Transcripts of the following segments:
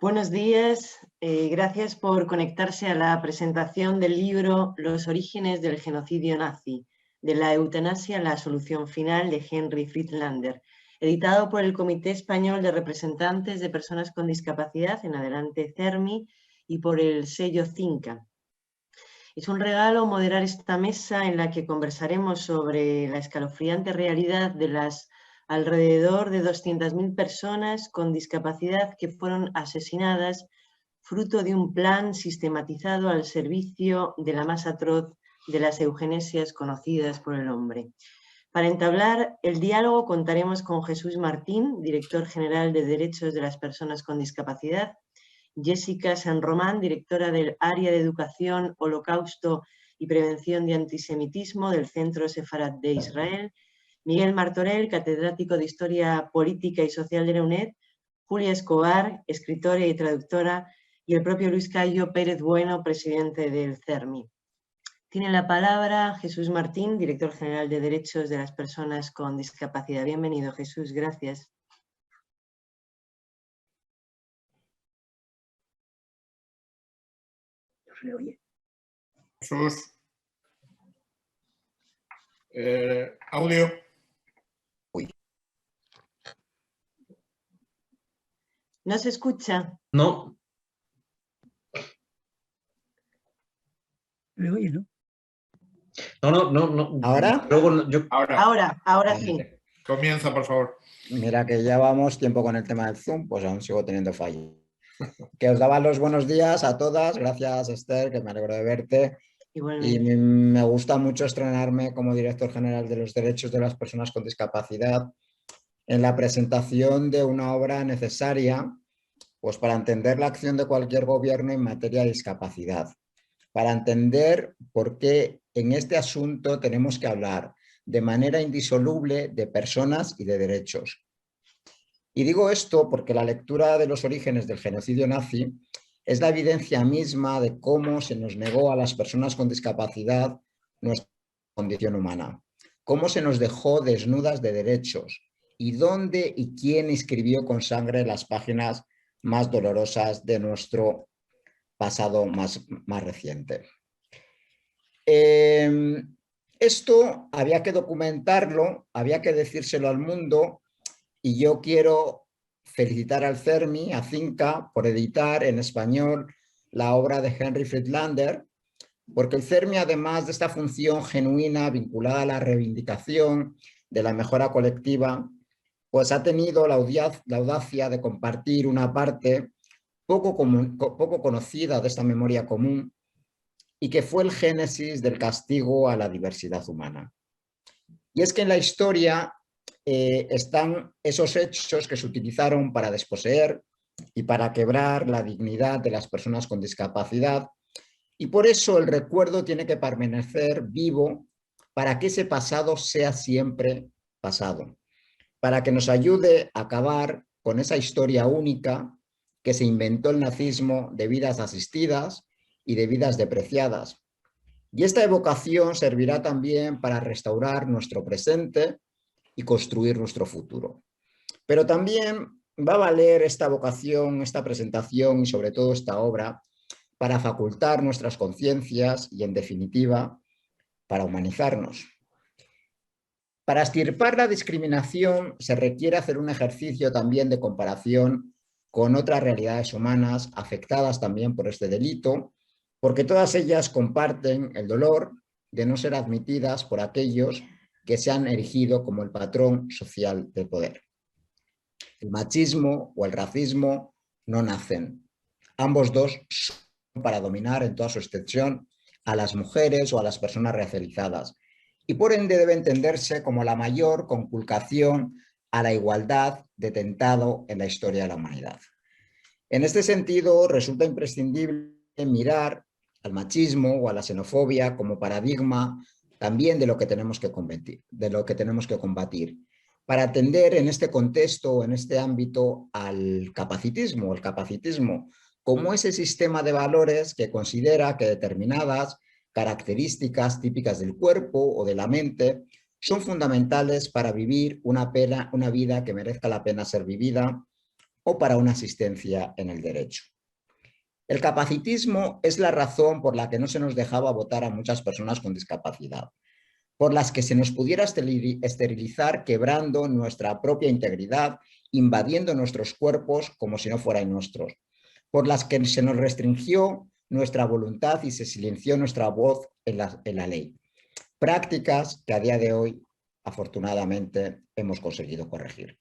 Buenos días, gracias por conectarse a la presentación del libro Los orígenes del genocidio nazi, de la eutanasia a la solución final, de Henry Friedlander, editado por el Comité Español de Representantes de Personas con Discapacidad, en adelante CERMI, y por el sello Cinca. Es un regalo moderar esta mesa en la que conversaremos sobre la escalofriante realidad de las alrededor de 200.000 personas con discapacidad que fueron asesinadas fruto de un plan sistematizado al servicio de la más atroz de las eugenesias conocidas por el hombre. Para entablar el diálogo contaremos con Jesús Martín, director general de Derechos de las Personas con Discapacidad, Jessica San Román, directora del Área de Educación, Holocausto y Prevención de Antisemitismo del Centro Sefarat de Israel, Miguel Martorell, catedrático de Historia Política y Social de la UNED, Julia Escobar, escritora y traductora, y el propio Luis Cayo Pérez Bueno, presidente del CERMI. Tiene la palabra Jesús Martín, director general de Derechos de las Personas con Discapacidad. Bienvenido, Jesús, gracias. Jesús. Audio. ¿No se escucha? No. ¿Me oye, no? No. ¿Ahora? Luego Ahora sí. Comienza, por favor. Mira que ya vamos tiempo con el tema del Zoom, pues aún sigo teniendo fallo. Que os daba los buenos días a todas. Gracias, Esther, que me alegro de verte. Igualmente. Y me gusta mucho estrenarme como director general de los derechos de las personas con discapacidad en la presentación de una obra necesaria pues, para entender la acción de cualquier gobierno en materia de discapacidad, para entender por qué en este asunto tenemos que hablar de manera indisoluble de personas y de derechos. Y digo esto porque la lectura de los orígenes del genocidio nazi es la evidencia misma de cómo se nos negó a las personas con discapacidad nuestra condición humana, cómo se nos dejó desnudas de derechos y dónde y quién escribió con sangre las páginas más dolorosas de nuestro pasado más reciente. Esto había que documentarlo, había que decírselo al mundo, y yo quiero felicitar al CERMI, a Cinca, por editar en español la obra de Henry Friedlander, porque el CERMI, además de esta función genuina vinculada a la reivindicación de la mejora colectiva, pues ha tenido la audacia de compartir una parte poco conocida de esta memoria común, y que fue el génesis del castigo a la diversidad humana. Y es que en la historia están esos hechos que se utilizaron para desposeer y para quebrar la dignidad de las personas con discapacidad, y por eso el recuerdo tiene que permanecer vivo para que ese pasado sea siempre pasado, para que nos ayude a acabar con esa historia única que se inventó el nazismo de vidas asistidas y de vidas depreciadas. Y esta evocación servirá también para restaurar nuestro presente y construir nuestro futuro. Pero también va a valer esta vocación, esta presentación y sobre todo esta obra para facultar nuestras conciencias y, en definitiva, para humanizarnos. Para extirpar la discriminación se requiere hacer un ejercicio también de comparación con otras realidades humanas afectadas también por este delito, porque todas ellas comparten el dolor de no ser admitidas por aquellos que se han erigido como el patrón social del poder. El machismo o el racismo no nacen. Ambos dos son para dominar en toda su extensión a las mujeres o a las personas racializadas, y por ende debe entenderse como la mayor conculcación a la igualdad detentado en la historia de la humanidad. En este sentido, resulta imprescindible mirar al machismo o a la xenofobia como paradigma también de lo que tenemos que combatir, para atender en este contexto o en este ámbito al capacitismo. El capacitismo como ese sistema de valores que considera que determinadas características típicas del cuerpo o de la mente son fundamentales para vivir una vida que merezca la pena ser vivida, o para una asistencia en el derecho. El capacitismo es la razón por la que no se nos dejaba votar a muchas personas con discapacidad, por las que se nos pudiera esterilizar quebrando nuestra propia integridad, invadiendo nuestros cuerpos como si no fueran nuestros, por las que se nos restringió nuestra voluntad y se silenció nuestra voz en la ley. Prácticas que a día de hoy, afortunadamente, hemos conseguido corregir.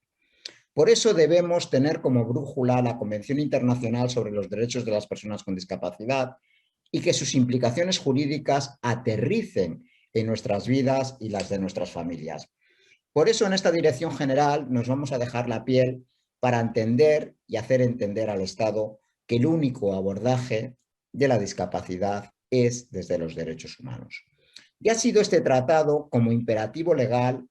Por eso debemos tener como brújula la Convención Internacional sobre los Derechos de las Personas con Discapacidad y que sus implicaciones jurídicas aterricen en nuestras vidas y las de nuestras familias. Por eso en esta dirección general nos vamos a dejar la piel para entender y hacer entender al Estado que el único abordaje de la discapacidad es desde los derechos humanos. Y ha sido este tratado como imperativo legal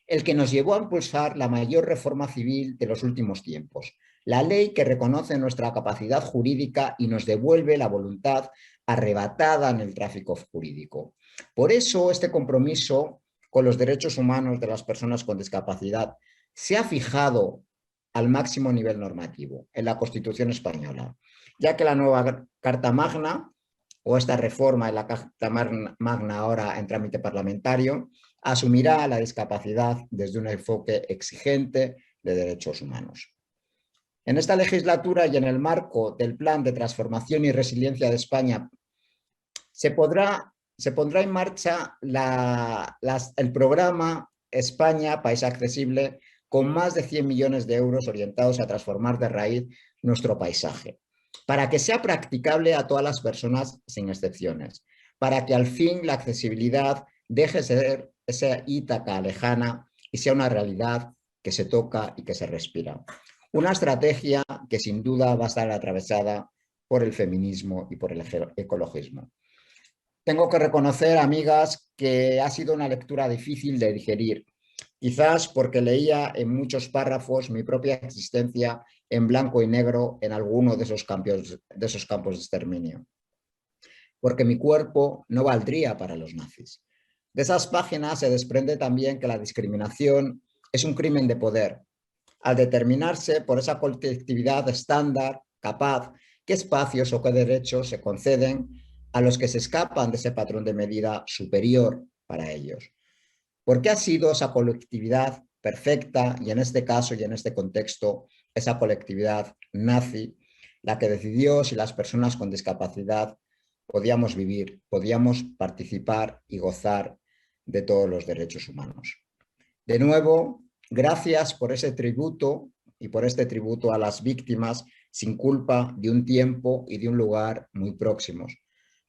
el que nos llevó a impulsar la mayor reforma civil de los últimos tiempos, la ley que reconoce nuestra capacidad jurídica y nos devuelve la voluntad arrebatada en el tráfico jurídico. Por eso este compromiso con los derechos humanos de las personas con discapacidad se ha fijado al máximo nivel normativo en la Constitución española, ya que la nueva Carta Magna, o esta reforma en la Carta Magna ahora en trámite parlamentario, asumirá la discapacidad desde un enfoque exigente de derechos humanos. En esta legislatura y en el marco del Plan de Transformación y Resiliencia de España se pondrá en marcha el programa España País Accesible con más de 100 millones de euros orientados a transformar de raíz nuestro paisaje, para que sea practicable a todas las personas sin excepciones, para que al fin la accesibilidad deje de ser esa Ítaca lejana y sea una realidad que se toca y que se respira. Una estrategia que sin duda va a estar atravesada por el feminismo y por el ecologismo. Tengo que reconocer, amigas, que ha sido una lectura difícil de digerir, quizás porque leía en muchos párrafos mi propia existencia en blanco y negro en alguno de esos campos de exterminio, porque mi cuerpo no valdría para los nazis. De esas páginas se desprende también que la discriminación es un crimen de poder, al determinarse por esa colectividad estándar, capaz, qué espacios o qué derechos se conceden a los que se escapan de ese patrón de medida superior para ellos. ¿Por qué ha sido esa colectividad perfecta y en este caso y en este contexto esa colectividad nazi la que decidió si las personas con discapacidad podíamos vivir, podíamos participar y gozar de todos los derechos humanos? De nuevo, gracias por ese tributo y por este tributo a las víctimas sin culpa de un tiempo y de un lugar muy próximos.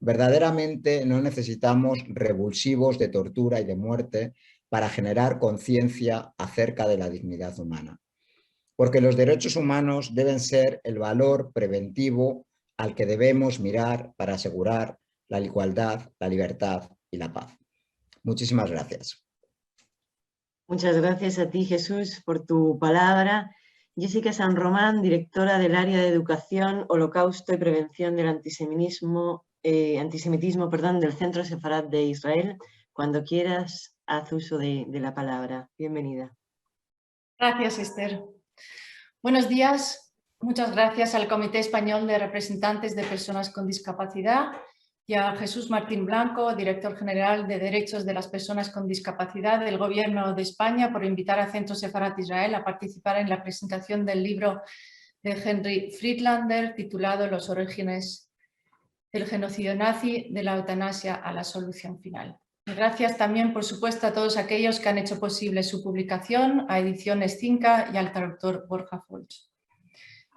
Verdaderamente no necesitamos revulsivos de tortura y de muerte para generar conciencia acerca de la dignidad humana, porque los derechos humanos deben ser el valor preventivo al que debemos mirar para asegurar la igualdad, la libertad y la paz. Muchísimas gracias. Muchas gracias a ti, Jesús, por tu palabra. Jessica San Román, directora del área de Educación, Holocausto y Prevención del Antisemitismo del Centro Sefarad de Israel. Cuando quieras, haz uso de la palabra. Bienvenida. Gracias, Esther. Buenos días. Muchas gracias al Comité Español de Representantes de Personas con Discapacidad y a Jesús Martín Blanco, director general de Derechos de las Personas con Discapacidad del Gobierno de España, por invitar a Centro Sefarad Israel a participar en la presentación del libro de Henry Friedlander titulado Los orígenes del genocidio nazi, de la eutanasia a la solución final. Y gracias también, por supuesto, a todos aquellos que han hecho posible su publicación, a Ediciones Cinca y al traductor Borja Folch.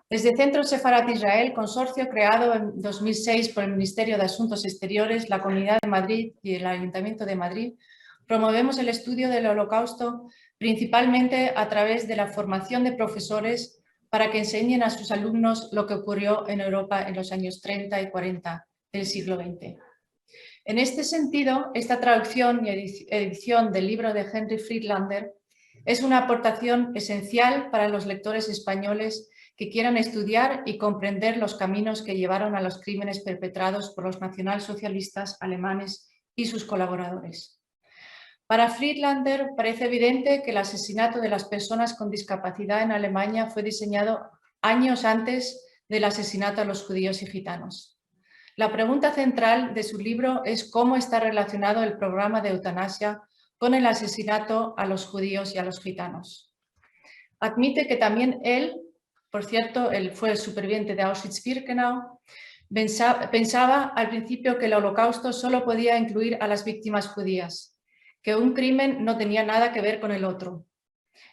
Desde Centro Sefarad Israel, consorcio creado en 2006 por el Ministerio de Asuntos Exteriores, la Comunidad de Madrid y el Ayuntamiento de Madrid, promovemos el estudio del Holocausto principalmente a través de la formación de profesores para que enseñen a sus alumnos lo que ocurrió en Europa en los años 30 y 40 del siglo XX. En este sentido, esta traducción y edición del libro de Henry Friedlander es una aportación esencial para los lectores españoles que quieran estudiar y comprender los caminos que llevaron a los crímenes perpetrados por los nacionalsocialistas alemanes y sus colaboradores. Para Friedlander parece evidente que el asesinato de las personas con discapacidad en Alemania fue diseñado años antes del asesinato a los judíos y gitanos. La pregunta central de su libro es cómo está relacionado el programa de eutanasia con el asesinato a los judíos y a los gitanos. Admite que también él, por cierto, él fue el superviviente de Auschwitz-Birkenau, pensaba al principio que el holocausto solo podía incluir a las víctimas judías, que un crimen no tenía nada que ver con el otro.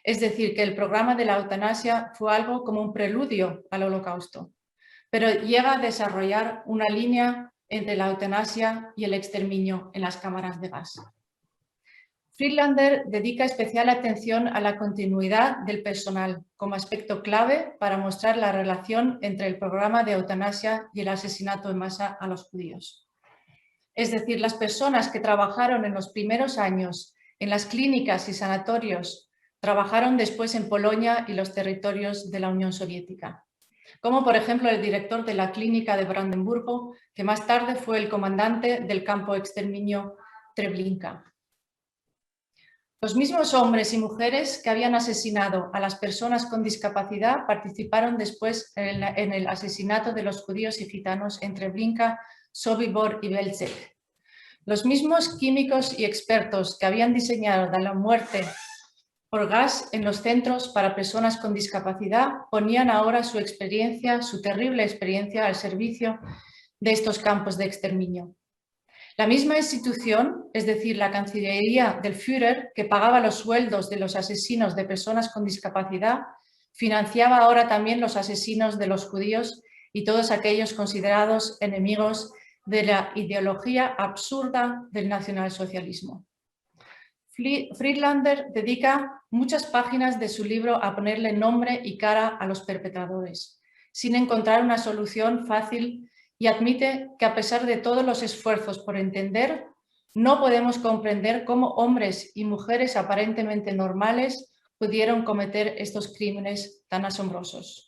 Es decir, que el programa de la eutanasia fue algo como un preludio al holocausto, pero llega a desarrollar una línea entre la eutanasia y el exterminio en las cámaras de gas. Friedlander dedica especial atención a la continuidad del personal como aspecto clave para mostrar la relación entre el programa de eutanasia y el asesinato en masa a los judíos. Es decir, las personas que trabajaron en los primeros años en las clínicas y sanatorios trabajaron después en Polonia y los territorios de la Unión Soviética, como por ejemplo el director de la clínica de Brandenburgo, que más tarde fue el comandante del campo de exterminio Treblinka. Los mismos hombres y mujeres que habían asesinado a las personas con discapacidad participaron después en el asesinato de los judíos y gitanos en Treblinka, Sobibor y Belzec. Los mismos químicos y expertos que habían diseñado la muerte por gas en los centros para personas con discapacidad ponían ahora su experiencia, su terrible experiencia al servicio de estos campos de exterminio. La misma institución, es decir, la Cancillería del Führer, que pagaba los sueldos de los asesinos de personas con discapacidad, financiaba ahora también los asesinos de los judíos y todos aquellos considerados enemigos de la ideología absurda del nacionalsocialismo. Friedlander dedica muchas páginas de su libro a ponerle nombre y cara a los perpetradores, sin encontrar una solución fácil, y admite que a pesar de todos los esfuerzos por entender, no podemos comprender cómo hombres y mujeres aparentemente normales pudieron cometer estos crímenes tan asombrosos.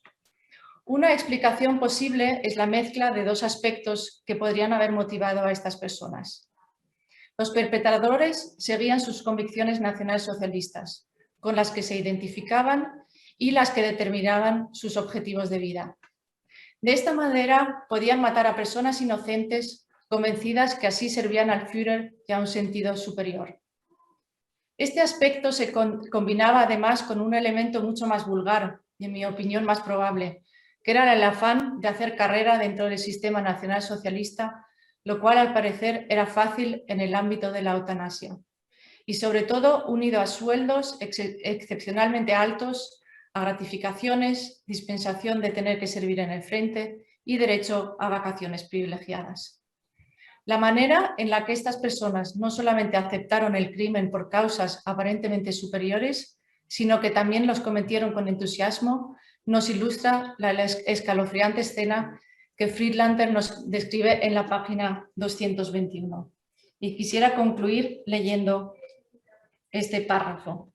Una explicación posible es la mezcla de dos aspectos que podrían haber motivado a estas personas. Los perpetradores seguían sus convicciones nacionalsocialistas, con las que se identificaban y las que determinaban sus objetivos de vida. De esta manera podían matar a personas inocentes convencidas que así servían al Führer y a un sentido superior. Este aspecto se combinaba además con un elemento mucho más vulgar y, en mi opinión, más probable, que era el afán de hacer carrera dentro del sistema nacionalsocialista, lo cual al parecer era fácil en el ámbito de la eutanasia, y sobre todo unido a sueldos excepcionalmente altos, a gratificaciones, dispensación de tener que servir en el frente y derecho a vacaciones privilegiadas. La manera en la que estas personas no solamente aceptaron el crimen por causas aparentemente superiores, sino que también los cometieron con entusiasmo, nos ilustra la escalofriante escena que Friedlander nos describe en la página 221. Y quisiera concluir leyendo este párrafo.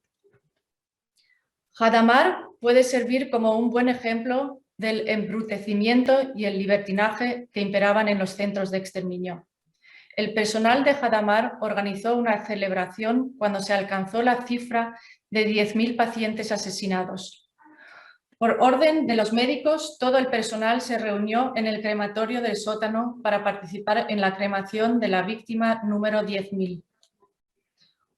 Hadamar puede servir como un buen ejemplo del embrutecimiento y el libertinaje que imperaban en los centros de exterminio. El personal de Hadamar organizó una celebración cuando se alcanzó la cifra de 10.000 pacientes asesinados. Por orden de los médicos, todo el personal se reunió en el crematorio del sótano para participar en la cremación de la víctima número 10.000.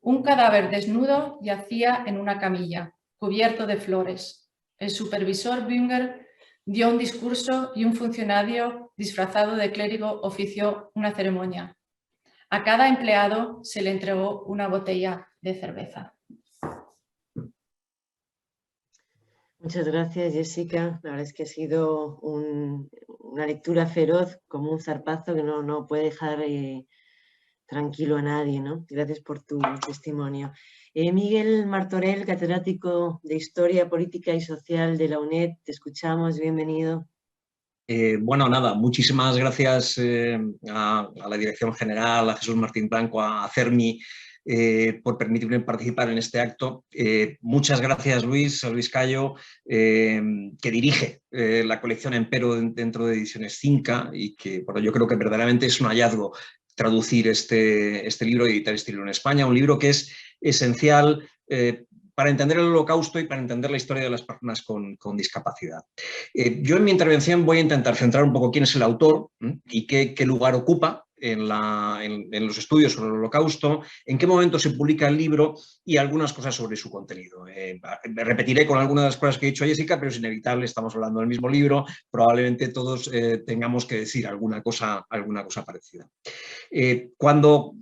Un cadáver desnudo yacía en una camilla, cubierto de flores. El supervisor Bünger dio un discurso y un funcionario disfrazado de clérigo ofició una ceremonia. A cada empleado se le entregó una botella de cerveza. Muchas gracias, Jessica. La verdad es que ha sido una lectura feroz, como un zarpazo que no puede dejar tranquilo a nadie, ¿no? Gracias por tu testimonio. Miguel Martorell, catedrático de Historia Política y Social de la UNED, te escuchamos, bienvenido. Bueno, nada, muchísimas gracias a la Dirección General, a Jesús Martín Blanco, a CERMI, por permitirme participar en este acto. Muchas gracias, Luis Cayo, que dirige la colección Empero dentro de Ediciones Cinca y que, bueno, yo creo que verdaderamente es un hallazgo traducir este libro y editar este libro en España, un libro que es esencial para entender el Holocausto y para entender la historia de las personas con discapacidad. Yo en mi intervención voy a intentar centrar un poco quién es el autor y qué lugar ocupa en los estudios sobre el Holocausto, en qué momento se publica el libro y algunas cosas sobre su contenido. Me repetiré con algunas de las cosas que ha dicho Jessica, pero es inevitable, estamos hablando del mismo libro, probablemente todos tengamos que decir alguna cosa parecida. Cuando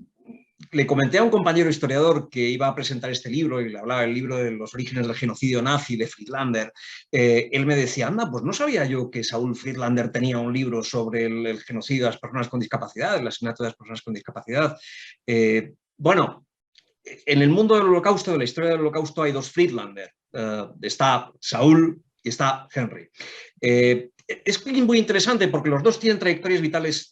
le comenté a un compañero historiador que iba a presentar este libro y le hablaba del libro de los orígenes del genocidio nazi de Friedlander, él me decía, anda, pues no sabía yo que Saul Friedlander tenía un libro sobre el genocidio de las personas con discapacidad, el asesinato de las personas con discapacidad. Bueno, en el mundo del Holocausto, de la historia del Holocausto, hay dos Friedlander. Está Saul y está Henry. Es muy interesante porque los dos tienen trayectorias vitales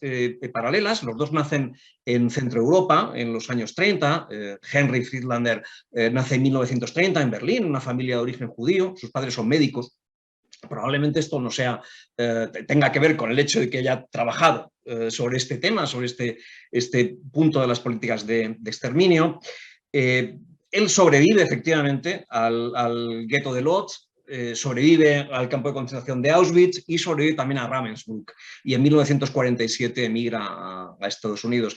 paralelas, los dos nacen en Centro Europa en los años 30, Henry Friedlander nace en 1930 en Berlín, una familia de origen judío, sus padres son médicos. Probablemente esto no tenga que ver con el hecho de que haya trabajado sobre este tema, sobre este punto de las políticas de exterminio. Él sobrevive efectivamente al gueto de Lodz, sobrevive al campo de concentración de Auschwitz y sobrevive también a Ravensbrück, y en 1947 emigra a Estados Unidos.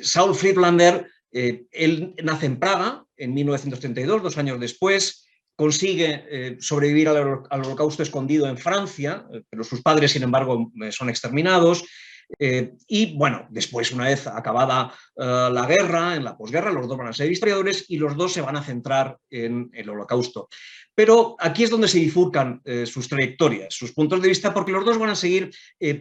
Saul Friedlander, él nace en Praga en 1932, 2 años después, consigue sobrevivir al Holocausto escondido en Francia, pero sus padres, sin embargo, son exterminados. Y bueno, después, una vez acabada la guerra, en la posguerra, los dos van a ser historiadores y los dos se van a centrar en el Holocausto. Pero aquí es donde se bifurcan sus trayectorias, sus puntos de vista, porque los dos van a seguir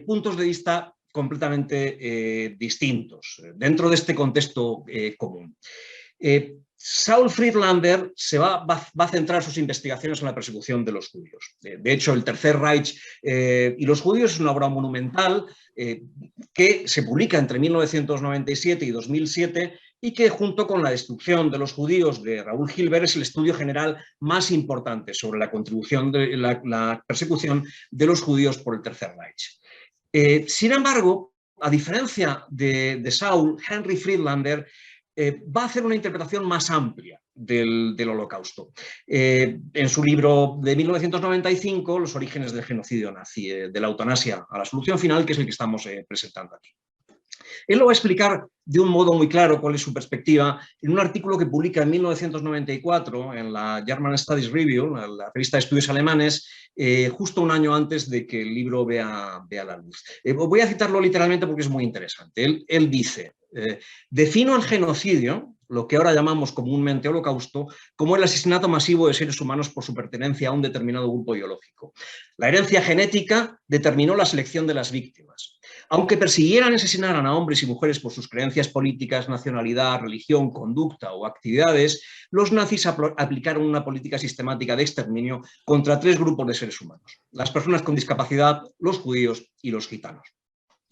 puntos de vista completamente distintos dentro de este contexto común. Saul Friedlander va a centrar sus investigaciones en la persecución de los judíos. De hecho, el Tercer Reich y los judíos es una obra monumental que se publica entre 1997 y 2007 y que, junto con La destrucción de los judíos de Raúl Hilberg, es el estudio general más importante sobre la contribución de la persecución de los judíos por el Tercer Reich. Sin embargo, a diferencia de Saul, Henry Friedlander va a hacer una interpretación más amplia del Holocausto. En su libro de 1995, Los orígenes del genocidio nazi, de la eutanasia a la solución final, que es el que estamos presentando aquí. Él lo va a explicar de un modo muy claro cuál es su perspectiva en un artículo que publica en 1994 en la German Studies Review, la revista de estudios alemanes, justo un año antes de que el libro vea la luz. Voy a citarlo literalmente porque es muy interesante. Él dice, defino el genocidio, lo que ahora llamamos comúnmente holocausto, como el asesinato masivo de seres humanos por su pertenencia a un determinado grupo biológico. La herencia genética determinó la selección de las víctimas. Aunque persiguieran y asesinaran a hombres y mujeres por sus creencias políticas, nacionalidad, religión, conducta o actividades, los nazis aplicaron una política sistemática de exterminio contra 3 grupos de seres humanos: las personas con discapacidad, los judíos y los gitanos.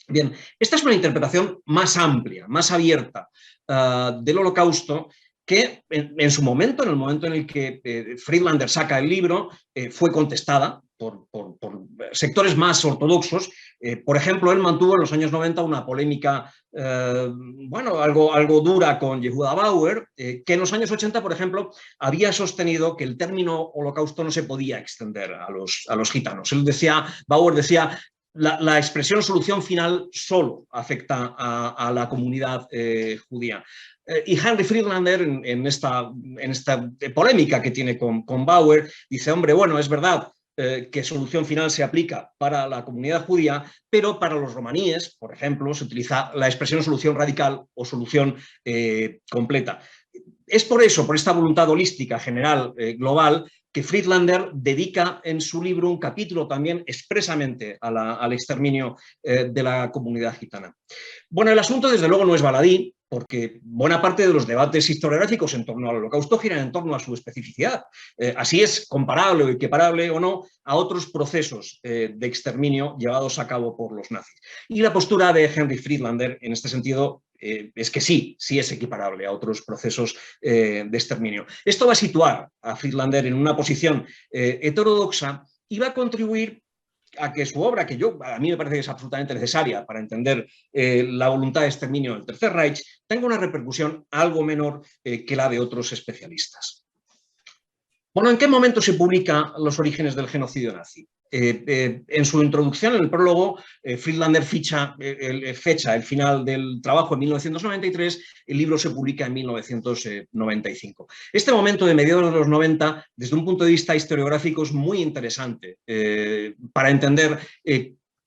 Bien, esta es una interpretación más amplia, más abierta del Holocausto, que en su momento, en el momento en el que Friedlander saca el libro, fue contestada por sectores más ortodoxos. Por ejemplo, él mantuvo en los años 90 una polémica, algo dura con Yehuda Bauer, que en los años 80, por ejemplo, había sostenido que el término holocausto no se podía extender a los gitanos. Bauer decía, la expresión solución final solo afecta a la comunidad judía. Y Henry Friedlander, en esta polémica que tiene con Bauer, dice, hombre, bueno, es verdad que solución final se aplica para la comunidad judía, pero para los romaníes, por ejemplo, se utiliza la expresión solución radical o solución completa. Es por eso, por esta voluntad holística, general, global, que Friedlander dedica en su libro un capítulo también expresamente al exterminio de la comunidad gitana. Bueno, el asunto desde luego no es baladí, porque buena parte de los debates historiográficos en torno al Holocausto giran en torno a su especificidad. Así es comparable o equiparable o no a otros procesos de exterminio llevados a cabo por los nazis. Y la postura de Henry Friedlander en este sentido es que sí es equiparable a otros procesos de exterminio. Esto va a situar a Friedlander en una posición heterodoxa y va a contribuir a que su obra, que a mí me parece que es absolutamente necesaria para entender la voluntad de exterminio del Tercer Reich, tenga una repercusión algo menor que la de otros especialistas. Bueno, ¿en qué momento se publica Los orígenes del genocidio nazi? En su introducción, en el prólogo, Friedlander fecha el final del trabajo en 1993, el libro se publica en 1995. Este momento de mediados de los 90, desde un punto de vista historiográfico, es muy interesante para entender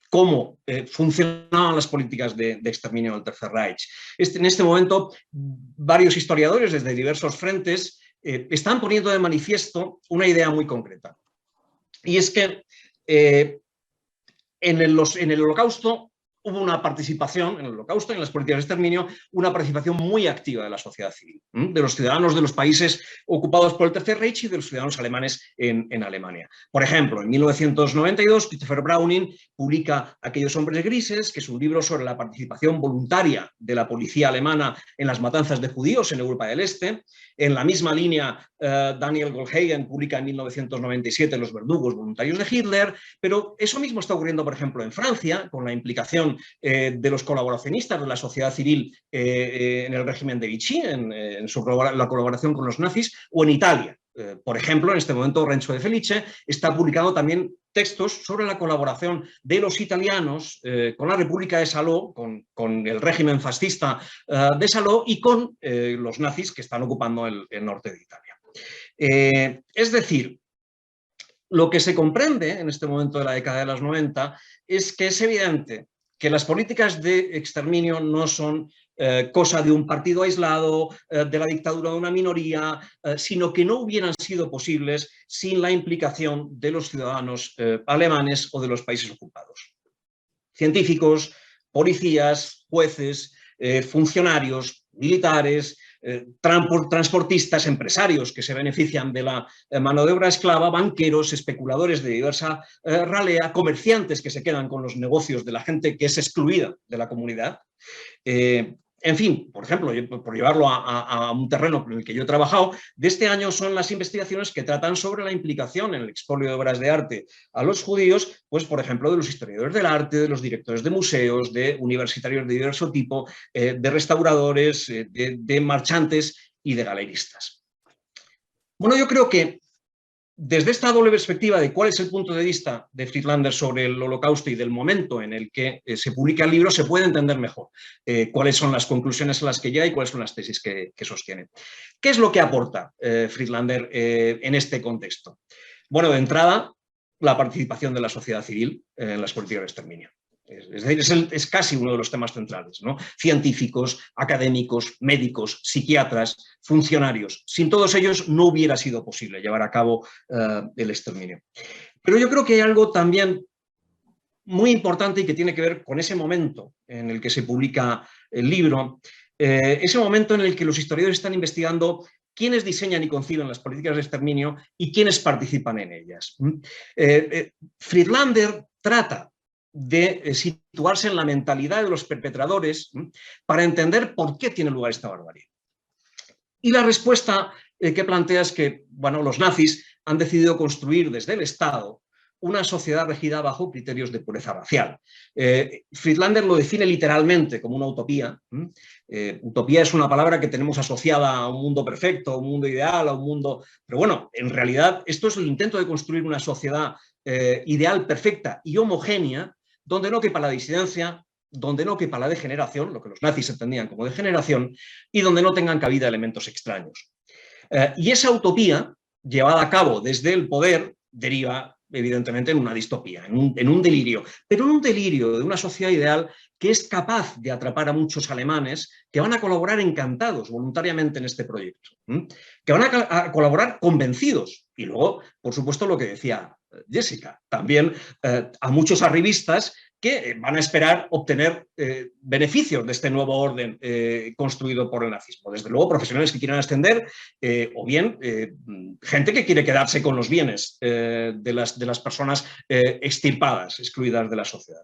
cómo funcionaban las políticas de exterminio del Tercer Reich. En este momento, varios historiadores desde diversos frentes están poniendo de manifiesto una idea muy concreta. Y es que en el Holocausto hubo una participación, en el Holocausto, en las políticas de exterminio, una participación muy activa de la sociedad civil, de los ciudadanos de los países ocupados por el Tercer Reich y de los ciudadanos alemanes en Alemania. Por ejemplo, en 1992, Christopher Browning publica Aquellos hombres grises, que es un libro sobre la participación voluntaria de la policía alemana en las matanzas de judíos en Europa del Este. En la misma línea, Daniel Goldhagen publica en 1997 Los verdugos voluntarios de Hitler, pero eso mismo está ocurriendo, por ejemplo, en Francia, con la implicación de los colaboracionistas de la sociedad civil en el régimen de Vichy, en la colaboración con los nazis, o en Italia. Por ejemplo, en este momento Renzo de Felice está publicando también textos sobre la colaboración de los italianos con la República de Salò, con el régimen fascista de Salò y con los nazis que están ocupando el norte de Italia. Es decir, lo que se comprende en este momento de la década de los 90 es que es evidente que las políticas de exterminio no son cosa de un partido aislado, de la dictadura de una minoría, sino que no hubieran sido posibles sin la implicación de los ciudadanos alemanes o de los países ocupados. Científicos, policías, jueces, funcionarios, militares, transportistas, empresarios que se benefician de la mano de obra esclava, banqueros, especuladores de diversa ralea, comerciantes que se quedan con los negocios de la gente que es excluida de la comunidad. En fin, por ejemplo, por llevarlo a un terreno en el que yo he trabajado, de este año son las investigaciones que tratan sobre la implicación en el expolio de obras de arte a los judíos, pues por ejemplo, de los historiadores del arte, de los directores de museos, de universitarios de diverso tipo, de restauradores, de marchantes y de galeristas. Bueno, yo creo que desde esta doble perspectiva de cuál es el punto de vista de Friedlander sobre el Holocausto y del momento en el que se publica el libro, se puede entender mejor cuáles son las conclusiones a las que llega y cuáles son las tesis que sostiene. ¿Qué es lo que aporta Friedlander en este contexto? Bueno, de entrada, la participación de la sociedad civil en las políticas de exterminio. Es decir, es casi uno de los temas centrales, ¿no? Científicos, académicos, médicos, psiquiatras, funcionarios. Sin todos ellos no hubiera sido posible llevar a cabo el exterminio. Pero yo creo que hay algo también muy importante y que tiene que ver con ese momento en el que se publica el libro, ese momento en el que los historiadores están investigando quiénes diseñan y conciben las políticas de exterminio y quiénes participan en ellas. Friedlander trata de situarse en la mentalidad de los perpetradores para entender por qué tiene lugar esta barbarie. Y la respuesta que plantea es que, bueno, los nazis han decidido construir desde el Estado una sociedad regida bajo criterios de pureza racial. Friedlander lo define literalmente como una utopía. Utopía es una palabra que tenemos asociada a un mundo perfecto, a un mundo ideal, a un mundo... Pero bueno, en realidad esto es el intento de construir una sociedad ideal, perfecta y homogénea, donde no quepa la disidencia, donde no quepa la degeneración, lo que los nazis entendían como degeneración, y donde no tengan cabida elementos extraños. Y esa utopía, llevada a cabo desde el poder, deriva evidentemente en una distopía, en un delirio, pero en un delirio de una sociedad ideal que es capaz de atrapar a muchos alemanes que van a colaborar encantados voluntariamente en este proyecto, que van a colaborar convencidos. Y luego, por supuesto, lo que decía Jessica, también a muchos arribistas que van a esperar obtener beneficios de este nuevo orden construido por el nazismo. Desde luego, profesionales que quieran ascender o bien gente que quiere quedarse con los bienes de las personas extirpadas, excluidas de la sociedad.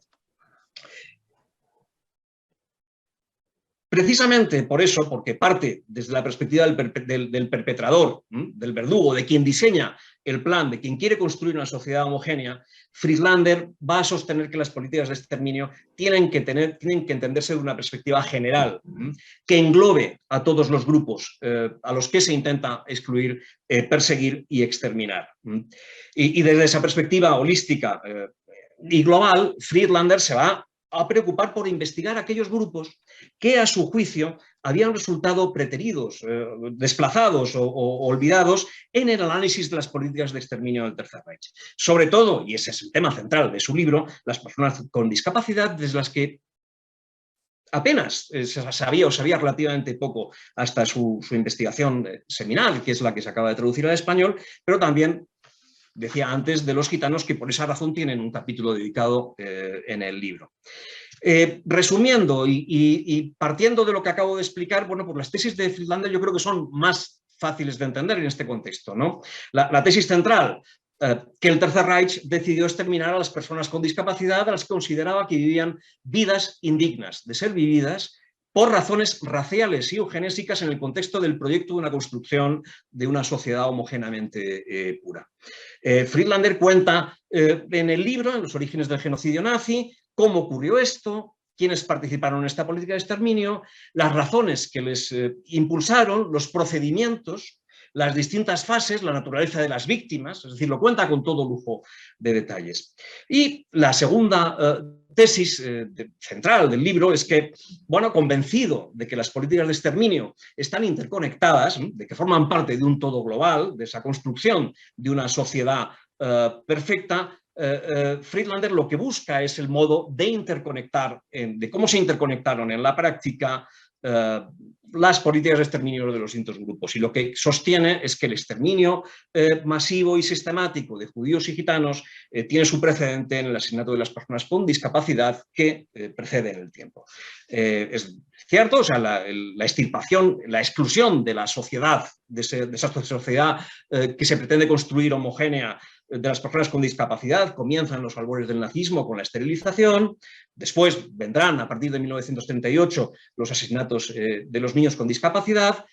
Precisamente por eso, porque parte desde la perspectiva del perpetrador, del verdugo, de quien diseña el plan de quien quiere construir una sociedad homogénea, Friedlander va a sostener que las políticas de exterminio tienen que entenderse de una perspectiva general, que englobe a todos los grupos a los que se intenta excluir, perseguir y exterminar. Y desde esa perspectiva holística y global, Friedlander se va a preocupar por investigar aquellos grupos que, a su juicio, habían resultado preteridos, desplazados o olvidados en el análisis de las políticas de exterminio del Tercer Reich. Sobre todo, y ese es el tema central de su libro, las personas con discapacidad, desde las que apenas se sabía relativamente poco hasta su investigación seminal, que es la que se acaba de traducir al español, pero también decía antes de los gitanos, que por esa razón tienen un capítulo dedicado en el libro. Resumiendo y partiendo de lo que acabo de explicar, bueno, pues las tesis de Friedlander yo creo que son más fáciles de entender en este contexto, ¿no? La tesis central, que el Tercer Reich decidió exterminar a las personas con discapacidad, a las que consideraba que vivían vidas indignas de ser vividas por razones raciales y eugenésicas en el contexto del proyecto de una construcción de una sociedad homogéneamente pura. Friedlander cuenta en el libro, en los orígenes del genocidio nazi, cómo ocurrió esto, quiénes participaron en esta política de exterminio, las razones que les impulsaron, los procedimientos, las distintas fases, la naturaleza de las víctimas, es decir, lo cuenta con todo lujo de detalles. Y la segunda tesis central del libro es que, bueno, convencido de que las políticas de exterminio están interconectadas, de que forman parte de un todo global, de esa construcción de una sociedad perfecta, Friedlander lo que busca es el modo de interconectar, de cómo se interconectaron en la práctica las políticas de exterminio de los distintos grupos, y lo que sostiene es que el exterminio masivo y sistemático de judíos y gitanos tiene su precedente en el asesinato de las personas con discapacidad que precede en el tiempo. Es cierto, o sea, la extirpación, la exclusión de la sociedad, de esa sociedad que se pretende construir homogénea, de las personas con discapacidad, comienzan los albores del nazismo con la esterilización, después vendrán a partir de 1938 los asesinatos de los niños con discapacidad,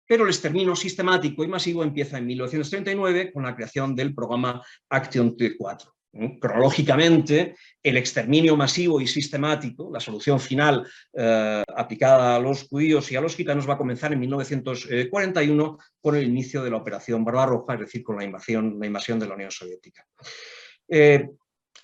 pero el exterminio sistemático y masivo empieza en 1939 con la creación del programa Action T4. Cronológicamente, el exterminio masivo y sistemático, la solución final aplicada a los judíos y a los gitanos, va a comenzar en 1941 con el inicio de la Operación Barbarroja, es decir, con la invasión de la Unión Soviética.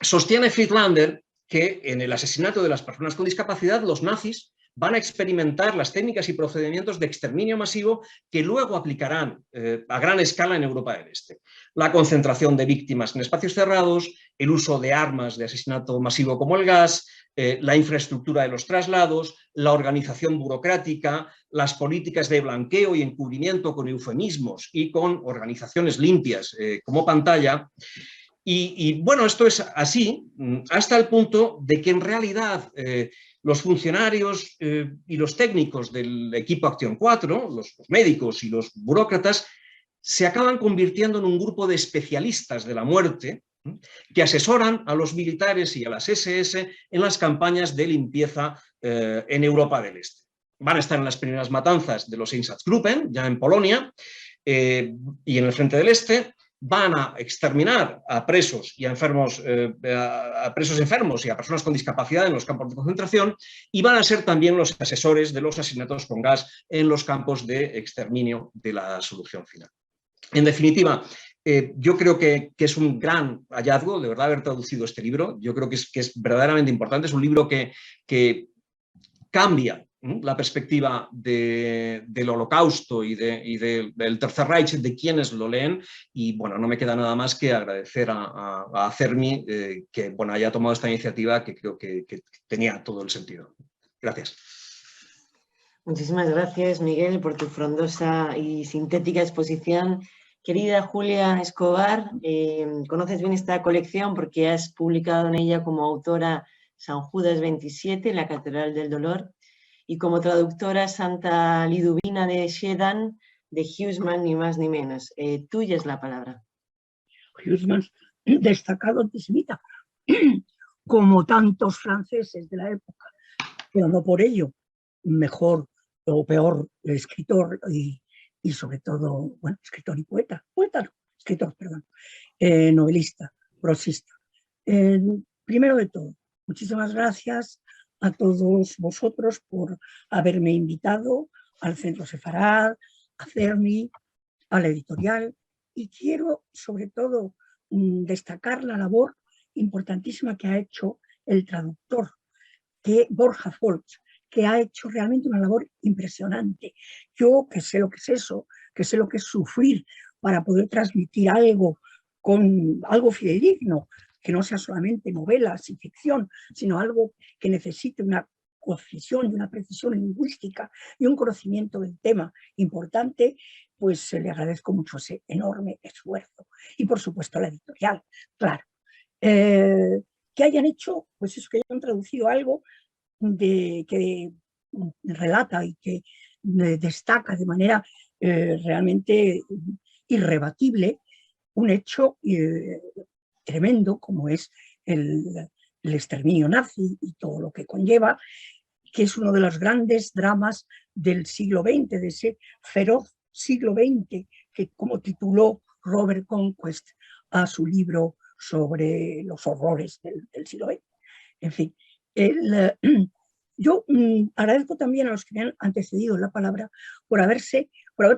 Sostiene Friedlander que en el asesinato de las personas con discapacidad los nazis van a experimentar las técnicas y procedimientos de exterminio masivo que luego aplicarán a gran escala en Europa del Este. La concentración de víctimas en espacios cerrados, el uso de armas de asesinato masivo como el gas, la infraestructura de los traslados, la organización burocrática, las políticas de blanqueo y encubrimiento con eufemismos y con organizaciones limpias como pantalla. Y bueno, esto es así hasta el punto de que en realidad los funcionarios y los técnicos del equipo Acción 4, los médicos y los burócratas, se acaban convirtiendo en un grupo de especialistas de la muerte que asesoran a los militares y a las SS en las campañas de limpieza en Europa del Este. Van a estar en las primeras matanzas de los Einsatzgruppen, ya en Polonia, y en el Frente del Este. Van a exterminar a presos y a enfermos, enfermos y a personas con discapacidad en los campos de concentración, y van a ser también los asesores de los asesinatos con gas en los campos de exterminio de la solución final. En definitiva, yo creo que es un gran hallazgo, de verdad, haber traducido este libro. Yo creo que es verdaderamente importante. Es un libro que cambia la perspectiva del Holocausto y del Tercer Reich de quienes lo leen, y bueno, no me queda nada más que agradecer a Fermi que bueno, haya tomado esta iniciativa, que creo que tenía todo el sentido. Gracias. Muchísimas gracias, Miguel, por tu frondosa y sintética exposición. Querida Julia Escobar, conoces bien esta colección porque has publicado en ella como autora San Judas 27, en la Catedral del Dolor, y como traductora Santa Liduvina de Scedan, de Huysmans, ni más ni menos. Tuya es la palabra. Huysmans, destacado antisemita, como tantos franceses de la época, pero no por ello mejor o peor escritor y sobre todo, bueno, escritor y poeta. Poeta no, escritor, perdón, novelista, prosista. Primero de todo, muchísimas gracias a todos vosotros por haberme invitado al Centro Sefarad, a CERMI, a la editorial, y quiero sobre todo destacar la labor importantísima que ha hecho el traductor, Borja Folch, que ha hecho realmente una labor impresionante. Yo, que sé lo que es eso, que sé lo que es sufrir para poder transmitir algo con algo fidedigno, que no sea solamente novelas y ficción, sino algo que necesite una concisión y una precisión lingüística y un conocimiento del tema importante, pues le agradezco mucho ese enorme esfuerzo. Y por supuesto a la editorial, claro. Que hayan hecho, pues eso, que hayan traducido algo que relata y que destaca de manera realmente irrebatible un hecho tremendo como es el exterminio nazi y todo lo que conlleva, que es uno de los grandes dramas del siglo XX, de ese feroz siglo XX, que como tituló Robert Conquest a su libro sobre los horrores del siglo XX. En fin, yo agradezco también a los que me han antecedido la palabra por haber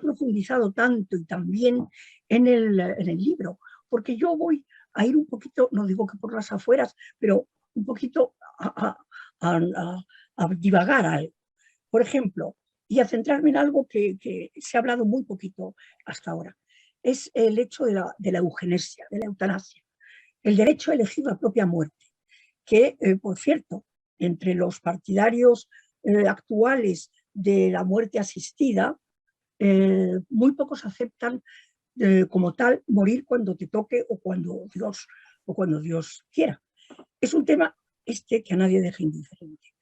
profundizado tanto y también en el libro, porque yo voy a ir un poquito, no digo que por las afueras, pero un poquito a divagar algo. Por ejemplo, y a centrarme en algo que se ha hablado muy poquito hasta ahora, es el hecho de la eugenesia, de la eutanasia, el derecho a elegir la propia muerte, que, por cierto, entre los partidarios actuales de la muerte asistida, muy pocos aceptan como tal morir cuando te toque o cuando Dios quiera. Es un tema que a nadie deja indiferente.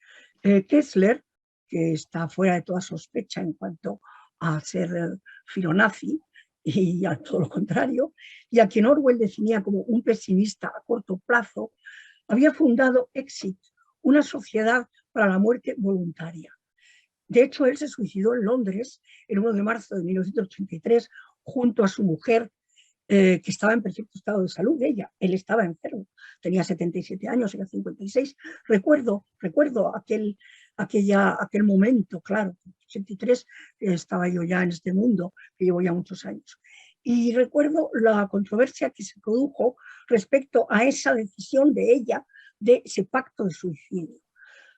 Kessler, que está fuera de toda sospecha en cuanto a ser filonazi, y a todo lo contrario, y a quien Orwell definía como un pesimista a corto plazo, había fundado Exit, una sociedad para la muerte voluntaria. De hecho, él se suicidó en Londres el 1 de marzo de 1983 junto a su mujer, que estaba en perfecto estado de salud de ella. Él estaba enfermo, tenía 77 años, era 56. Recuerdo aquel momento, claro, en 83 estaba yo ya en este mundo, que llevo ya muchos años. Y recuerdo la controversia que se produjo respecto a esa decisión de ella, de ese pacto de suicidio.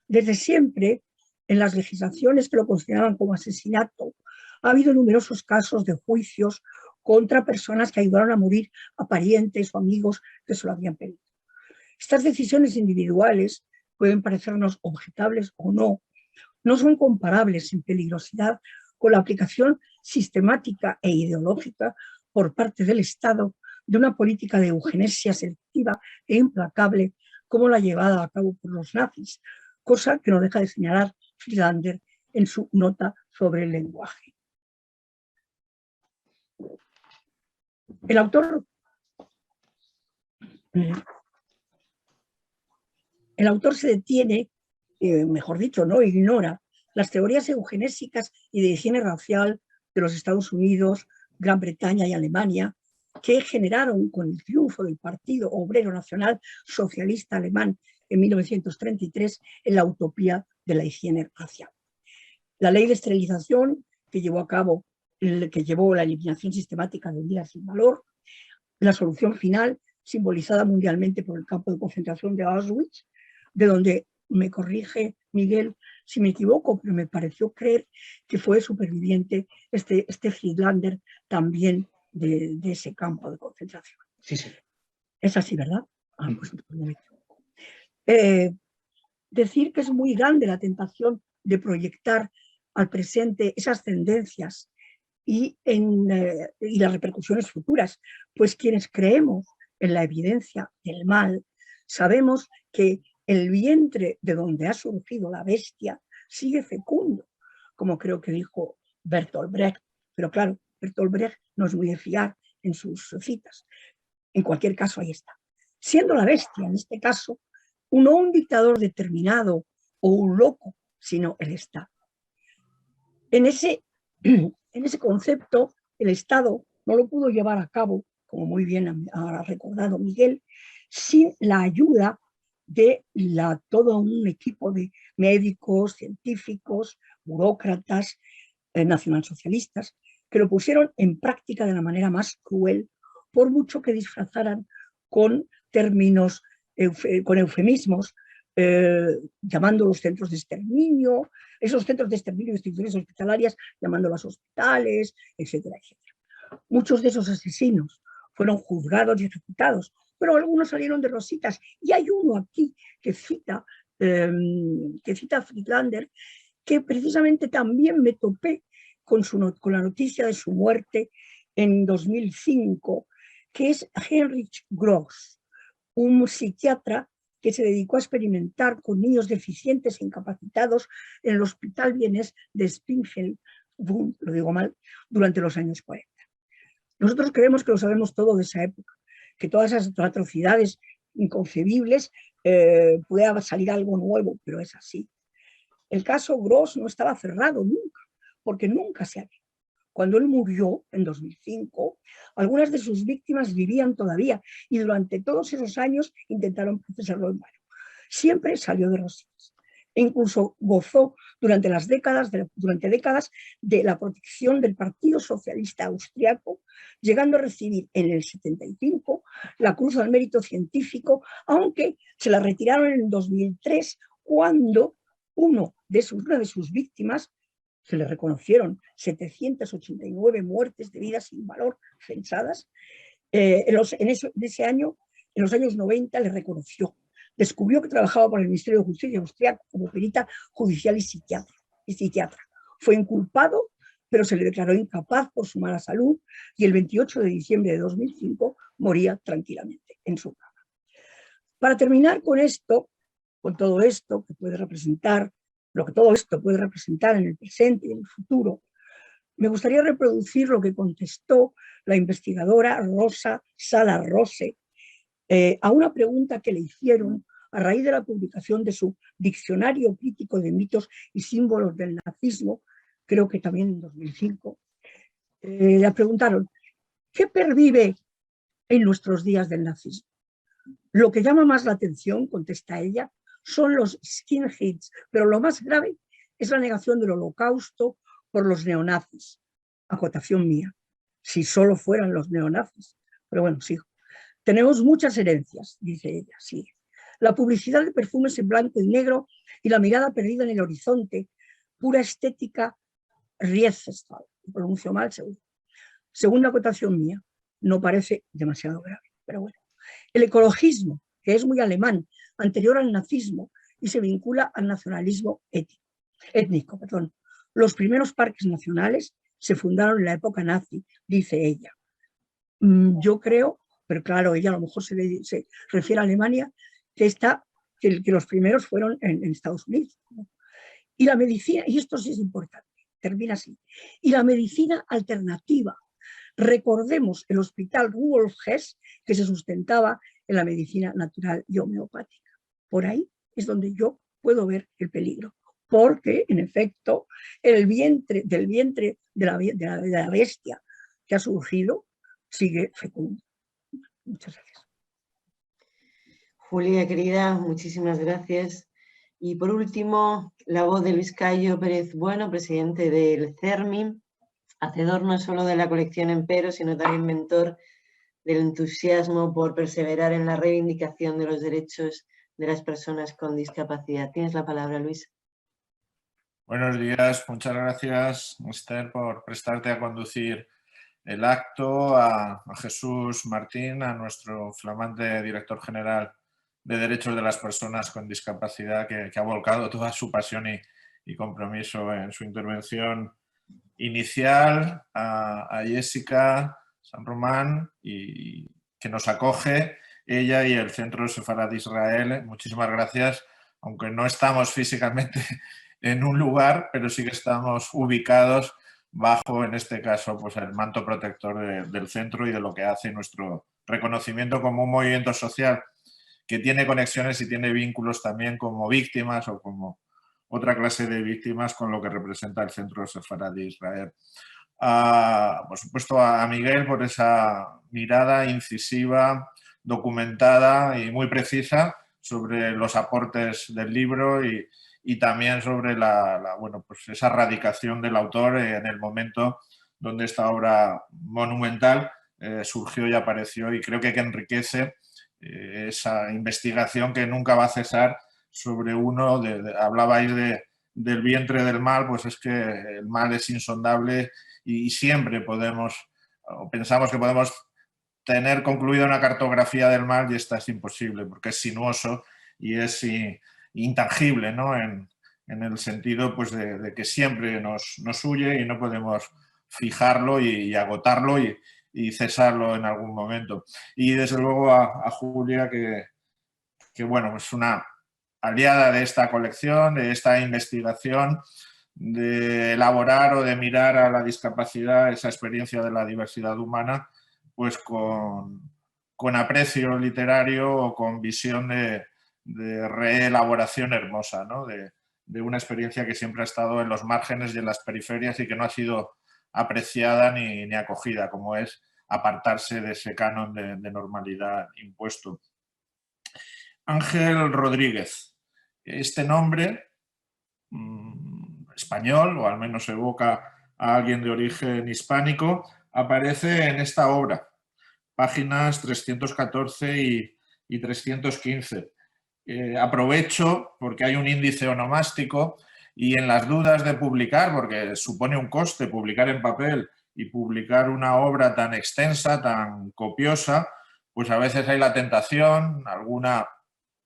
Desde siempre, en las legislaciones que lo consideraban como asesinato, ha habido numerosos casos de juicios contra personas que ayudaron a morir a parientes o amigos que se lo habían pedido. Estas decisiones individuales pueden parecernos objetables o no, no son comparables en peligrosidad con la aplicación sistemática e ideológica por parte del Estado de una política de eugenesia selectiva e implacable como la llevada a cabo por los nazis, cosa que no deja de señalar Friedlander en su nota sobre el lenguaje. El autor se detiene, mejor dicho, no ignora las teorías eugenésicas y de higiene racial de los Estados Unidos, Gran Bretaña y Alemania, que generaron con el triunfo del Partido Obrero Nacional Socialista Alemán en 1933 en la utopía de la higiene racial. La ley de esterilización que llevó la eliminación sistemática de vidas sin valor, la solución final simbolizada mundialmente por el campo de concentración de Auschwitz, de donde, me corrige Miguel si me equivoco, pero me pareció creer que fue superviviente este Friedlander también de ese campo de concentración. Sí, sí. Es así, ¿verdad? Pues no me equivoco. Decir que es muy grande la tentación de proyectar al presente esas tendencias y las repercusiones futuras, pues quienes creemos en la evidencia del mal, sabemos que el vientre de donde ha surgido la bestia sigue fecundo, como creo que dijo Bertolt Brecht, pero claro, Bertolt Brecht no es muy de fiar en sus citas. En cualquier caso, ahí está. Siendo la bestia, en este caso, no un dictador determinado o un loco, sino el Estado. En ese concepto, el Estado no lo pudo llevar a cabo como muy bien ha recordado Miguel, sin la ayuda de todo un equipo de médicos, científicos, burócratas, nacionalsocialistas, que lo pusieron en práctica de la manera más cruel, por mucho que disfrazaran con términos, con eufemismos, llamándolos centros de exterminio, esos centros de exterminio de instituciones hospitalarias, llamándolos hospitales, etcétera, etcétera. Muchos de esos asesinos fueron juzgados y ejecutados, pero algunos salieron de rositas. Y hay uno aquí que cita a Friedlander, que precisamente también me topé con la noticia de su muerte en 2005, que es Heinrich Gross, un psiquiatra que se dedicó a experimentar con niños deficientes e incapacitados en el Hospital Vienés de Springfield, lo digo mal, durante los años 40. Nosotros creemos que lo sabemos todo de esa época, que todas esas atrocidades inconcebibles pueda salir algo nuevo, pero es así. El caso Gross no estaba cerrado nunca, porque nunca se abrió. Cuando él murió en 2005, algunas de sus víctimas vivían todavía y durante todos esos años intentaron procesarlo en vano. Siempre salió de rositas e incluso gozó durante décadas de la protección del Partido Socialista Austriaco, llegando a recibir en el 75 la Cruz al Mérito Científico, aunque se la retiraron en el 2003 cuando una de sus víctimas se le reconocieron 789 muertes de vida sin valor censadas. En ese año, en los años 90, le reconoció. Descubrió que trabajaba para el Ministerio de Justicia austriaco como perita judicial y psiquiatra. Fue inculpado, pero se le declaró incapaz por su mala salud y el 28 de diciembre de 2005 moría tranquilamente en su cama. Para terminar con todo esto que puede representar, lo que todo esto puede representar en el presente y en el futuro, me gustaría reproducir lo que contestó la investigadora Rosa Sala Rose a una pregunta que le hicieron a raíz de la publicación de su Diccionario Crítico de Mitos y Símbolos del Nazismo, creo que también en 2005. Le preguntaron, ¿qué pervive en nuestros días del nazismo? Lo que llama más la atención, contesta ella, son los skinheads, pero lo más grave es la negación del holocausto por los neonazis. Acotación mía, si solo fueran los neonazis. Pero bueno, sigo. Tenemos muchas herencias, dice ella, sí. La publicidad de perfumes en blanco y negro y la mirada perdida en el horizonte, pura estética Riefenstahl, pronuncio mal seguro. Segunda acotación mía, no parece demasiado grave, pero bueno. El ecologismo, que es muy alemán, anterior al nazismo y se vincula al nacionalismo étnico. Los primeros parques nacionales se fundaron en la época nazi, dice ella. Yo creo, pero claro, ella a lo mejor se refiere a Alemania, que los primeros fueron en Estados Unidos. Y la medicina, y esto sí es importante, termina así, y la medicina alternativa. Recordemos el hospital Rudolf Hess, que se sustentaba en la medicina natural y homeopática. Por ahí es donde yo puedo ver el peligro, porque en efecto del vientre de la bestia que ha surgido sigue fecundo. Muchas gracias. Julia, querida, muchísimas gracias. Y por último, la voz de Luis Cayo Pérez Bueno, presidente del CERMI, hacedor no solo de la colección Empero, sino también mentor del entusiasmo por perseverar en la reivindicación de los derechos de las personas con discapacidad. Tienes la palabra, Luis. Buenos días, muchas gracias, Esther, por prestarte a conducir el acto, a Jesús Martín, a nuestro flamante director general de Derechos de las Personas con Discapacidad, que ha volcado toda su pasión y compromiso en su intervención inicial, a Jessica San Román, y que nos acoge, ella y el Centro Sefarad Israel. Muchísimas gracias, aunque no estamos físicamente en un lugar, pero sí que estamos ubicados bajo, en este caso, pues el manto protector del centro y de lo que hace nuestro reconocimiento como un movimiento social que tiene conexiones y tiene vínculos también como víctimas o como otra clase de víctimas con lo que representa el Centro Sefarad de Israel. por supuesto, a Miguel por esa mirada incisiva, documentada y muy precisa sobre los aportes del libro y también sobre pues esa radicación del autor en el momento donde esta obra monumental surgió y apareció, y creo que enriquece esa investigación que nunca va a cesar sobre uno. Hablabais del vientre del mal, pues es que el mal es insondable y siempre podemos, o pensamos que podemos tener concluida una cartografía del mal, y esta es imposible porque es sinuoso y es intangible, ¿no? En el sentido, pues, de que siempre nos huye y no podemos fijarlo y agotarlo y cesarlo en algún momento. Y desde luego a Julia, que bueno, es una aliada de esta colección, de esta investigación, de elaborar o de mirar a la discapacidad, esa experiencia de la diversidad humana, pues con aprecio literario o con visión de reelaboración hermosa, ¿no? De una experiencia que siempre ha estado en los márgenes y en las periferias y que no ha sido apreciada ni acogida, como es apartarse de ese canon de normalidad impuesto. Ángel Rodríguez. Este nombre español, o al menos evoca a alguien de origen hispánico, aparece en esta obra, páginas 314 y 315. Aprovecho porque hay un índice onomástico y en las dudas de publicar, porque supone un coste publicar en papel y publicar una obra tan extensa, tan copiosa, pues a veces hay la tentación, alguna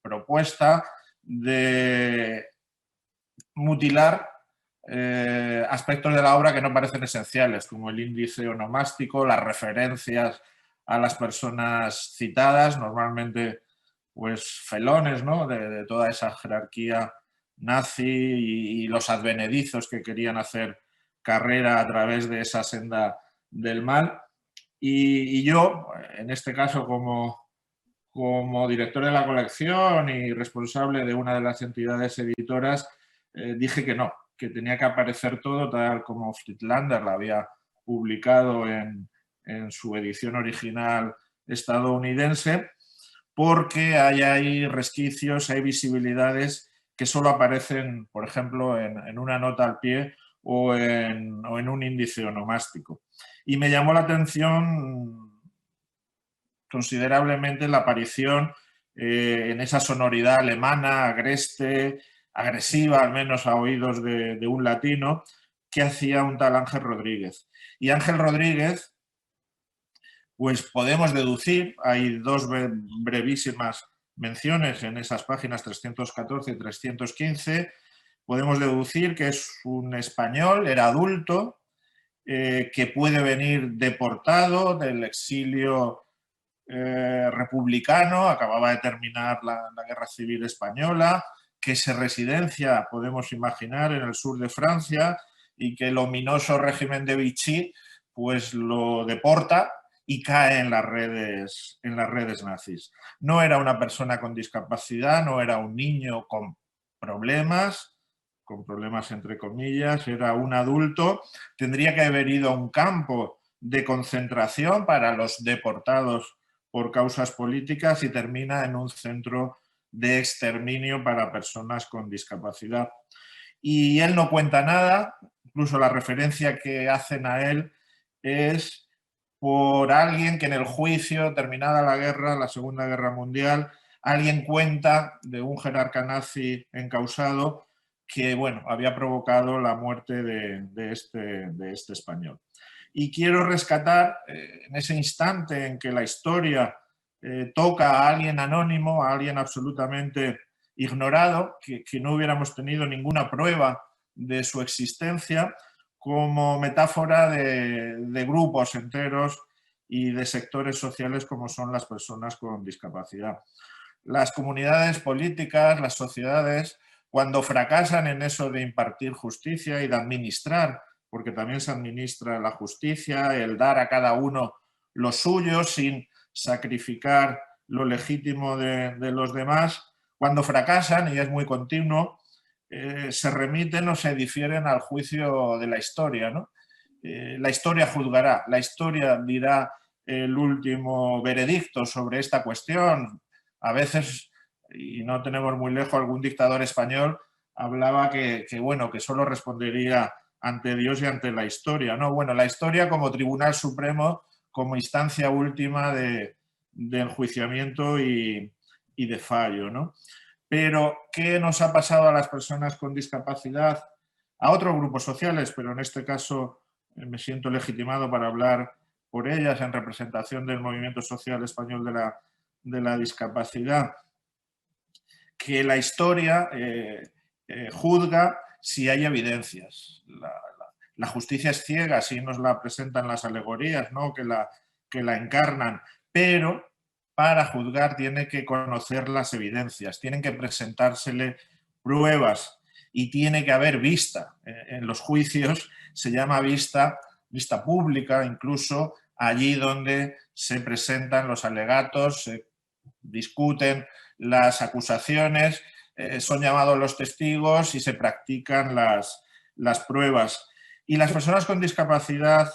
propuesta de mutilar aspectos de la obra que no parecen esenciales, como el índice onomástico, las referencias a las personas citadas, normalmente pues felones, ¿no? de toda esa jerarquía nazi y los advenedizos que querían hacer carrera a través de esa senda del mal. Y yo, en este caso, como director de la colección y responsable de una de las entidades editoras, dije que no, que tenía que aparecer todo tal como Friedlander la había publicado en su edición original estadounidense, porque hay ahí resquicios, hay visibilidades que solo aparecen, por ejemplo, en una nota al pie o en un índice onomástico. Y me llamó la atención considerablemente la aparición en esa sonoridad alemana, agreste, agresiva, al menos a oídos de un latino, que hacía un tal Ángel Rodríguez. Y Ángel Rodríguez, pues podemos deducir, hay dos brevísimas menciones en esas páginas 314 y 315, podemos deducir que es un español, era adulto, que puede venir deportado del exilio republicano, acababa de terminar la Guerra Civil Española, que se residencia, podemos imaginar, en el sur de Francia y que el ominoso régimen de Vichy pues lo deporta y cae en las redes nazis. No era una persona con discapacidad, no era un niño con problemas entre comillas, era un adulto, tendría que haber ido a un campo de concentración para los deportados por causas políticas y termina en un centro de exterminio para personas con discapacidad. Y él no cuenta nada, incluso la referencia que hacen a él es por alguien que en el juicio, terminada la guerra, la Segunda Guerra Mundial, alguien cuenta de un jerarca nazi encausado que, bueno, había provocado la muerte de este español. Y quiero rescatar en ese instante en que la historia toca a alguien anónimo, a alguien absolutamente ignorado, que no hubiéramos tenido ninguna prueba de su existencia, como metáfora de grupos enteros y de sectores sociales como son las personas con discapacidad. Las comunidades políticas, las sociedades, cuando fracasan en eso de impartir justicia y de administrar, porque también se administra la justicia, el dar a cada uno lo suyo sin sacrificar lo legítimo de los demás, cuando fracasan, y es muy continuo, se remiten o se difieren al juicio de la historia, ¿no? la historia juzgará, la historia dirá el último veredicto sobre esta cuestión. A veces, y no tenemos muy lejos, algún dictador español hablaba que solo respondería ante Dios y ante la historia, ¿no? Bueno, la historia como Tribunal Supremo, como instancia última de enjuiciamiento y de fallo, ¿no? Pero, ¿qué nos ha pasado a las personas con discapacidad? A otros grupos sociales, pero en este caso me siento legitimado para hablar por ellas en representación del movimiento social español de la discapacidad, que la historia juzga si hay evidencias. La justicia es ciega, así nos la presentan las alegorías, ¿no? que la encarnan, pero para juzgar tiene que conocer las evidencias, tienen que presentársele pruebas y tiene que haber vista. En los juicios se llama vista pública, incluso allí donde se presentan los alegatos, se discuten las acusaciones, son llamados los testigos y se practican las pruebas. Y las personas con discapacidad,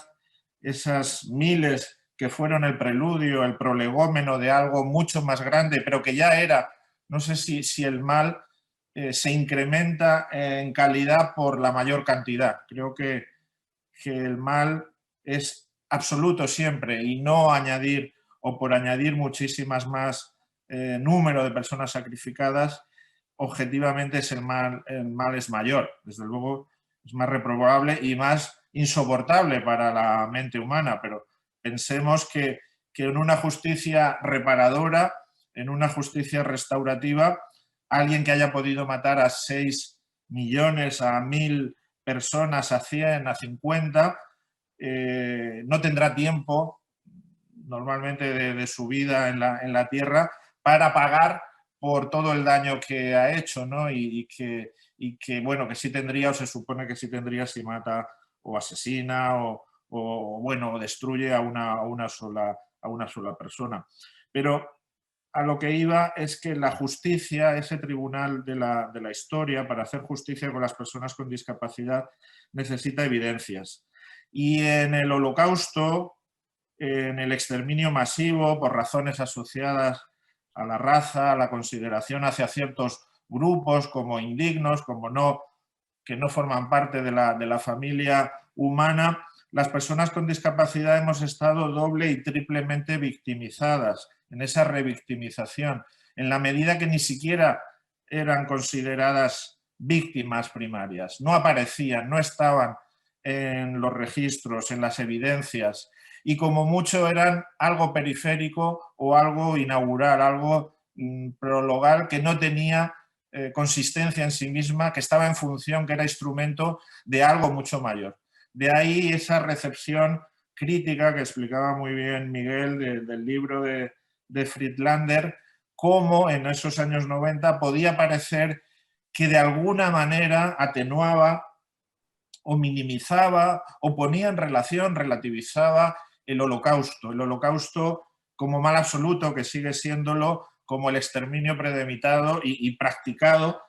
esas miles que fueron el preludio, el prolegómeno de algo mucho más grande, pero que ya era, no sé si el mal se incrementa en calidad por la mayor cantidad. Creo que el mal es absoluto siempre y no añadir o por añadir muchísimas más número de personas sacrificadas, objetivamente el mal es mayor. Desde luego es más reprobable y más insoportable para la mente humana, pero pensemos que en una justicia reparadora, en una justicia restaurativa, alguien que haya podido matar a 6 millones, a 1000 personas, a 100, a 50, no tendrá tiempo normalmente de su vida en la tierra para pagar por todo el daño que ha hecho, ¿no? Y que sí tendría, o se supone que sí tendría si mata o asesina o destruye a una sola persona. Pero a lo que iba es que la justicia, ese tribunal de la historia, para hacer justicia con las personas con discapacidad, necesita evidencias. Y en el Holocausto, en el exterminio masivo por razones asociadas a la raza, a la consideración hacia ciertos grupos como indignos, que no forman parte de la familia humana, las personas con discapacidad hemos estado doble y triplemente victimizadas en esa revictimización, en la medida que ni siquiera eran consideradas víctimas primarias, no aparecían, no estaban en los registros, en las evidencias, y como mucho eran algo periférico o algo inaugural, algo prologal que no tenía consistencia en sí misma, que estaba en función, que era instrumento de algo mucho mayor. De ahí esa recepción crítica que explicaba muy bien Miguel del libro de Friedlander, cómo en esos años 90 podía parecer que de alguna manera atenuaba o minimizaba o ponía en relación, relativizaba el Holocausto como mal absoluto, que sigue siéndolo, como el exterminio premeditado y practicado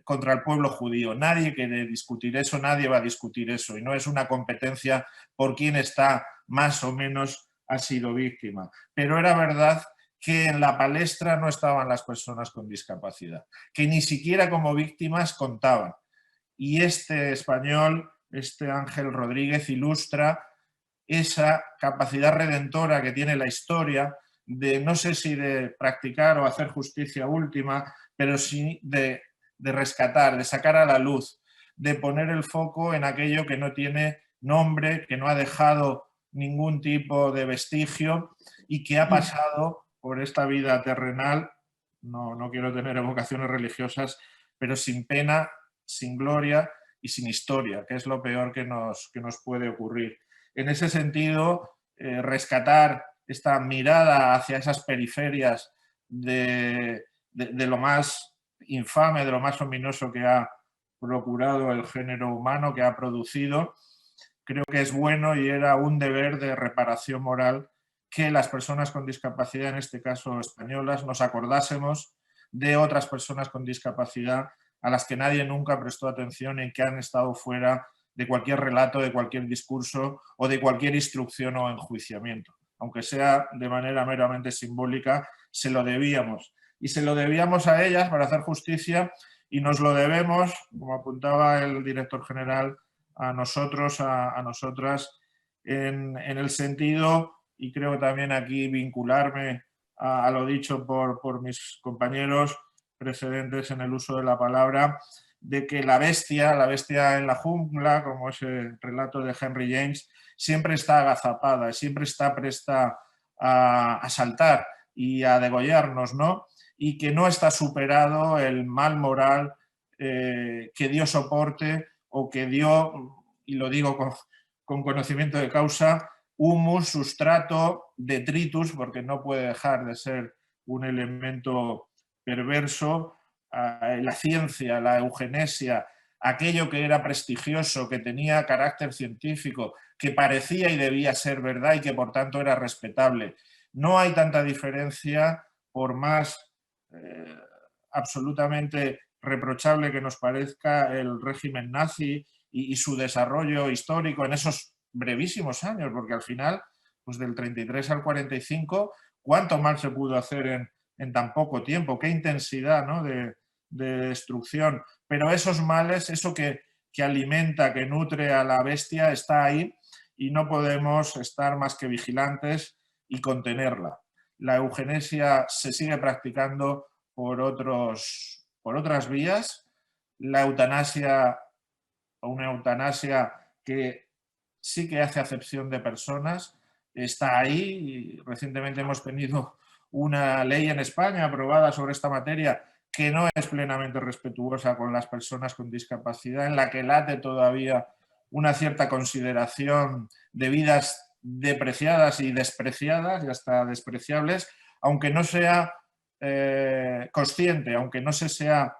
contra el pueblo judío. Nadie quiere discutir eso, nadie va a discutir eso, y no es una competencia por quién está más o menos ha sido víctima. Pero era verdad que en la palestra no estaban las personas con discapacidad, que ni siquiera como víctimas contaban. Y este español, este Ángel Rodríguez, ilustra esa capacidad redentora que tiene la historia de, no sé si de practicar o hacer justicia última, pero sí de rescatar, de sacar a la luz, de poner el foco en aquello que no tiene nombre, que no ha dejado ningún tipo de vestigio y que ha pasado por esta vida terrenal, no quiero tener evocaciones religiosas, pero sin pena, sin gloria y sin historia, que es lo peor que nos puede ocurrir. En ese sentido, rescatar esta mirada hacia esas periferias de lo más infame, de lo más ominoso que ha procurado el género humano, que ha producido, creo que es bueno y era un deber de reparación moral que las personas con discapacidad, en este caso españolas, nos acordásemos de otras personas con discapacidad a las que nadie nunca prestó atención y que han estado fuera de cualquier relato, de cualquier discurso o de cualquier instrucción o enjuiciamiento. Aunque sea de manera meramente simbólica, se lo debíamos. Y se lo debíamos a ellas para hacer justicia y nos lo debemos, como apuntaba el director general, a nosotros, a nosotras, en el sentido, y creo que también aquí vincularme a lo dicho por mis compañeros precedentes en el uso de la palabra, de que la bestia en la jungla, como ese relato de Henry James, siempre está agazapada, siempre está presta a saltar y a degollarnos, ¿no? Y que no está superado el mal moral que dio soporte o que dio, y lo digo con conocimiento de causa, humus, sustrato, detritus, porque no puede dejar de ser un elemento perverso, la ciencia, la eugenesia, aquello que era prestigioso, que tenía carácter científico, que parecía y debía ser verdad y que por tanto era respetable. No hay tanta diferencia, por más absolutamente reprochable que nos parezca el régimen nazi y su desarrollo histórico en esos brevísimos años, porque al final, pues del 33 al 45, ¿cuánto mal se pudo hacer en tan poco tiempo? ¿Qué intensidad, ¿no?, de destrucción? Pero esos males, eso que alimenta, que nutre a la bestia, está ahí y no podemos estar más que vigilantes y contenerla. La eugenesia se sigue practicando por otras vías. La eutanasia, o una eutanasia que sí que hace acepción de personas, está ahí. Recientemente hemos tenido una ley en España aprobada sobre esta materia que no es plenamente respetuosa con las personas con discapacidad, en la que late todavía una cierta consideración de vidas depreciadas y despreciadas y hasta despreciables, aunque no sea consciente, aunque no sea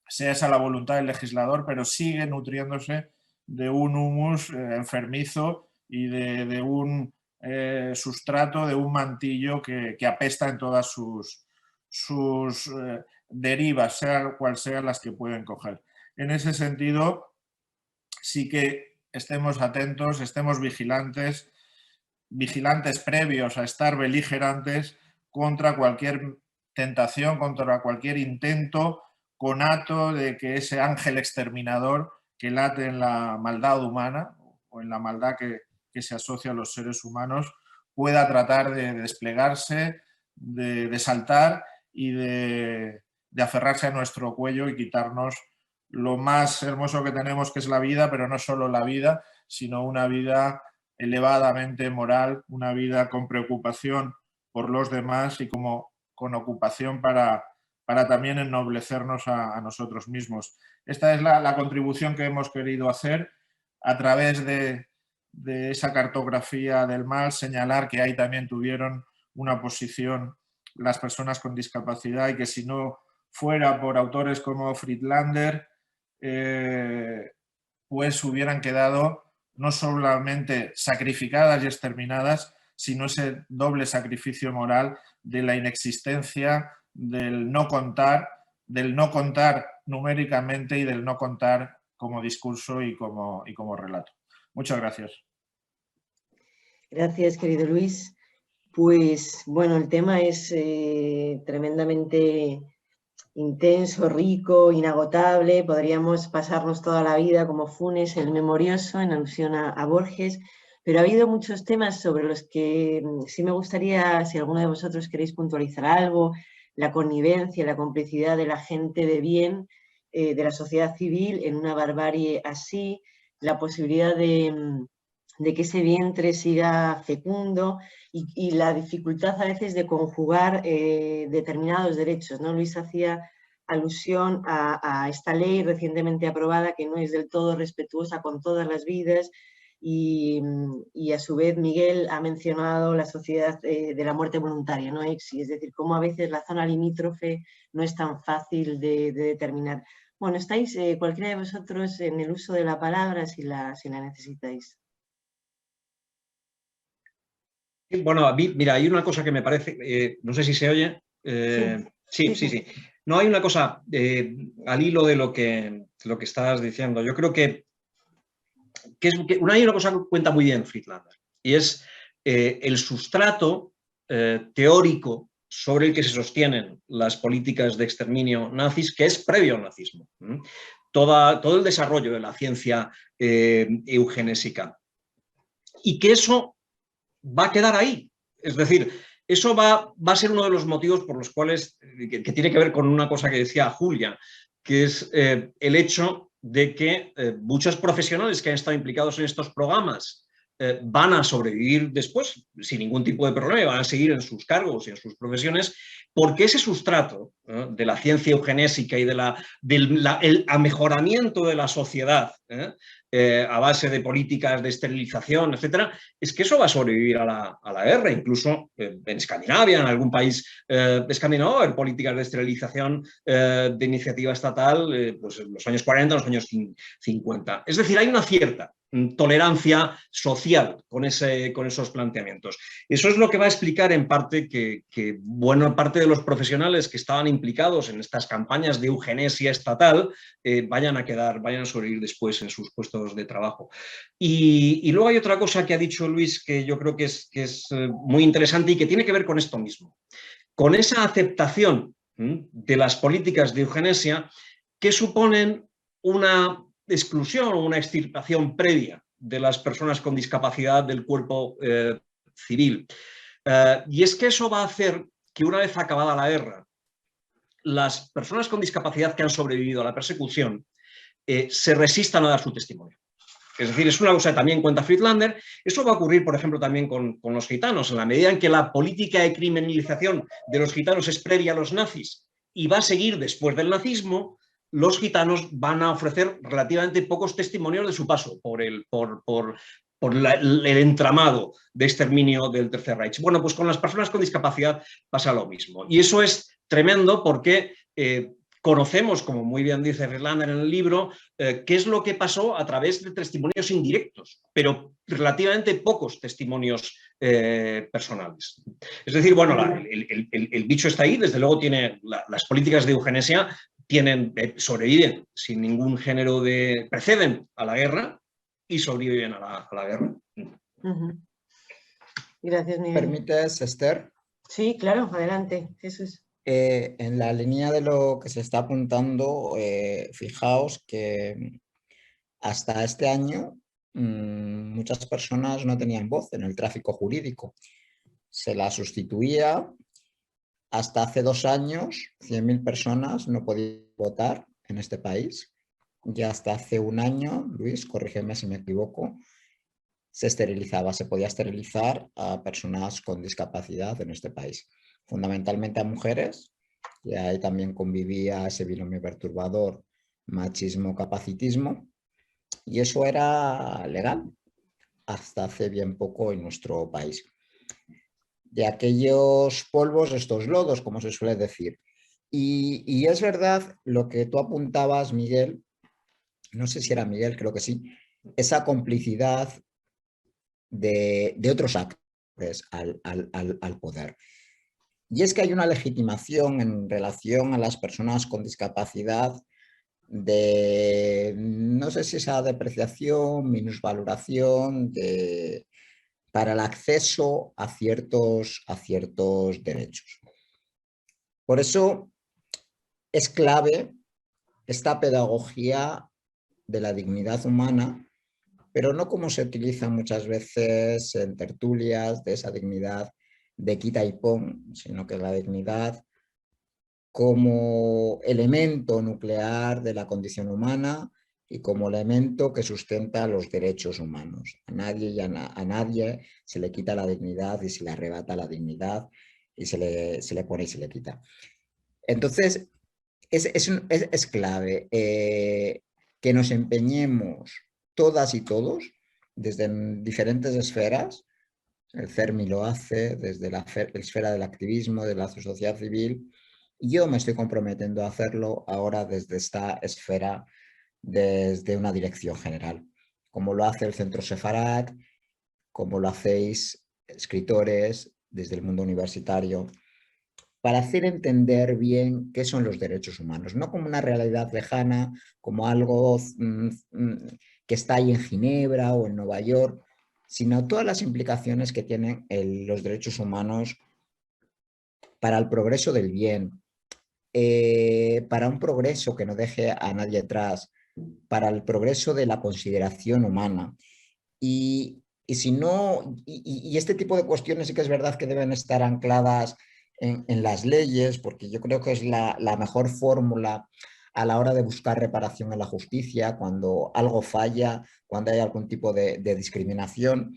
esa la voluntad del legislador, pero sigue nutriéndose de un humus enfermizo y de un sustrato, de un mantillo que apesta en todas sus derivas, sea cual sean las que pueden coger. En ese sentido, sí que estemos atentos, estemos vigilantes previos a estar beligerantes contra cualquier tentación, contra cualquier intento conato de que ese ángel exterminador que late en la maldad humana o en la maldad que se asocia a los seres humanos pueda tratar de desplegarse, de saltar y de aferrarse a nuestro cuello y quitarnos lo más hermoso que tenemos, que es la vida, pero no solo la vida, sino una vida elevadamente moral, una vida con preocupación por los demás y con ocupación para también ennoblecernos a nosotros mismos. Esta es la contribución que hemos querido hacer a través de esa cartografía del mal, señalar que ahí también tuvieron una posición las personas con discapacidad y que si no fuera por autores como Friedlander, pues hubieran quedado no solamente sacrificadas y exterminadas, sino ese doble sacrificio moral de la inexistencia, del no contar numéricamente y del no contar como discurso y como relato. Muchas gracias. Gracias, querido Luis. Pues bueno, el tema es tremendamente intenso, rico, inagotable. Podríamos pasarnos toda la vida como Funes, el memorioso, en alusión a Borges, pero ha habido muchos temas sobre los que sí me gustaría, si alguno de vosotros queréis puntualizar algo, la connivencia, la complicidad de la gente de bien, de la sociedad civil en una barbarie así, la posibilidad de que ese vientre siga fecundo y la dificultad a veces de conjugar determinados derechos, ¿no? Luis hacía alusión a esta ley recientemente aprobada que no es del todo respetuosa con todas las vidas y a su vez Miguel ha mencionado la sociedad de la muerte voluntaria, ¿no? EXI, es decir, cómo a veces la zona limítrofe no es tan fácil de determinar. Bueno, estáis cualquiera de vosotros en el uso de la palabra si la necesitáis. Bueno, a mí, mira, hay una cosa que me parece, no sé si se oye. Sí. No, hay una cosa al hilo de lo que estás diciendo. Yo creo que hay una cosa que cuenta muy bien Friedlander, y es el sustrato teórico sobre el que se sostienen las políticas de exterminio nazis, que es previo al nazismo. Todo el desarrollo de la ciencia eugenésica. Y que eso va a quedar ahí. Es decir, eso va a ser uno de los motivos por los cuales, que tiene que ver con una cosa que decía Julia, que es el hecho de que muchos profesionales que han estado implicados en estos programas van a sobrevivir después sin ningún tipo de problema, van a seguir en sus cargos y en sus profesiones, porque ese sustrato de la ciencia eugenésica y del amejoramiento de la sociedad a base de políticas de esterilización, etcétera, es que eso va a sobrevivir a la guerra. Incluso en Escandinavia, en algún país escandinavo, hay políticas de esterilización de iniciativa estatal pues en los años 40, en los años 50. Es decir, hay una cierta tolerancia social con esos planteamientos. Eso es lo que va a explicar en parte que buena parte de los profesionales que estaban implicados en estas campañas de eugenesia estatal vayan a sobrevivir después en sus puestos de trabajo. Y luego hay otra cosa que ha dicho Luis que yo creo que es muy interesante y que tiene que ver con esto mismo, con esa aceptación de las políticas de eugenesia que suponen una exclusión o una extirpación previa de las personas con discapacidad del cuerpo civil. Y es que eso va a hacer que una vez acabada la guerra, las personas con discapacidad que han sobrevivido a la persecución se resistan a dar su testimonio. Es decir, es una cosa que también cuenta Friedlander. Eso va a ocurrir, por ejemplo, también con los gitanos. En la medida en que la política de criminalización de los gitanos es previa a los nazis y va a seguir después del nazismo, los gitanos van a ofrecer relativamente pocos testimonios de su paso por el entramado de exterminio del Tercer Reich. Bueno, pues con las personas con discapacidad pasa lo mismo. Y eso es tremendo porque conocemos, como muy bien dice Friedlander en el libro, qué es lo que pasó a través de testimonios indirectos, pero relativamente pocos testimonios personales. Es decir, bueno, el bicho está ahí, desde luego las políticas de eugenesia sobreviven sin ningún género de... preceden a la guerra y sobreviven a la guerra. Gracias, Miguel. ¿Permites, Esther? Sí, claro, adelante, Jesús. En la línea de lo que se está apuntando, fijaos que hasta este año muchas personas no tenían voz en el tráfico jurídico. Se la sustituía. Hasta hace 2 años, 100.000 personas no podían votar en este país. Y hasta hace 1 año, Luis, corrígeme si me equivoco, se podía esterilizar a personas con discapacidad en este país. Fundamentalmente a mujeres, y ahí también convivía ese binomio perturbador machismo-capacitismo, y eso era legal hasta hace bien poco en nuestro país. De aquellos polvos, estos lodos, como se suele decir. Y es verdad lo que tú apuntabas, Miguel, no sé si era Miguel, creo que sí, esa complicidad de otros actores al poder. Y es que hay una legitimación en relación a las personas con discapacidad de, no sé si esa depreciación, minusvaloración para el acceso a ciertos derechos. Por eso es clave esta pedagogía de la dignidad humana, pero no como se utiliza muchas veces en tertulias de esa dignidad de quita y pon, sino que la dignidad como elemento nuclear de la condición humana y como elemento que sustenta los derechos humanos. A nadie se le quita la dignidad y se le arrebata la dignidad y se le pone y se le quita. Entonces, es clave que nos empeñemos todas y todos, desde diferentes esferas. El CERMI lo hace, desde la esfera del activismo, de la sociedad civil. Yo me estoy comprometiendo a hacerlo ahora desde esta esfera, desde una dirección general, como lo hace el Centro Sefarad, como lo hacéis escritores desde el mundo universitario. para hacer entender bien qué son los derechos humanos, no como una realidad lejana, como algo que está ahí en Ginebra o en Nueva York, sino todas las implicaciones que tienen los derechos humanos para el progreso del bien, para un progreso que no deje a nadie atrás, para el progreso de la consideración humana. Y si no, y este tipo de cuestiones sí que es verdad que deben estar ancladas en las leyes, porque yo creo que es la mejor fórmula a la hora de buscar reparación en la justicia, cuando algo falla, cuando hay algún tipo de discriminación,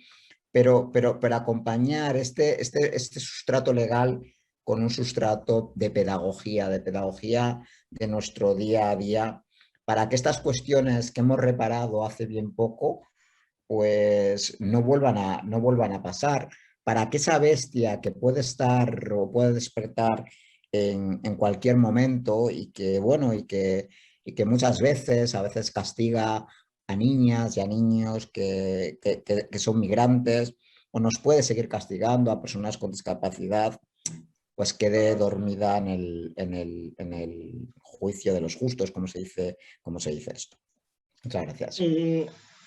pero acompañar este sustrato legal con un sustrato de pedagogía de nuestro día a día, para que estas cuestiones que hemos reparado hace bien poco, pues no vuelvan a pasar, para que esa bestia que puede estar o puede despertar en cualquier momento y que, bueno, y que muchas veces, a veces castiga a niñas y a niños que son migrantes, o nos puede seguir castigando a personas con discapacidad, pues quede dormida en el juicio de los justos, como se dice esto. Muchas gracias.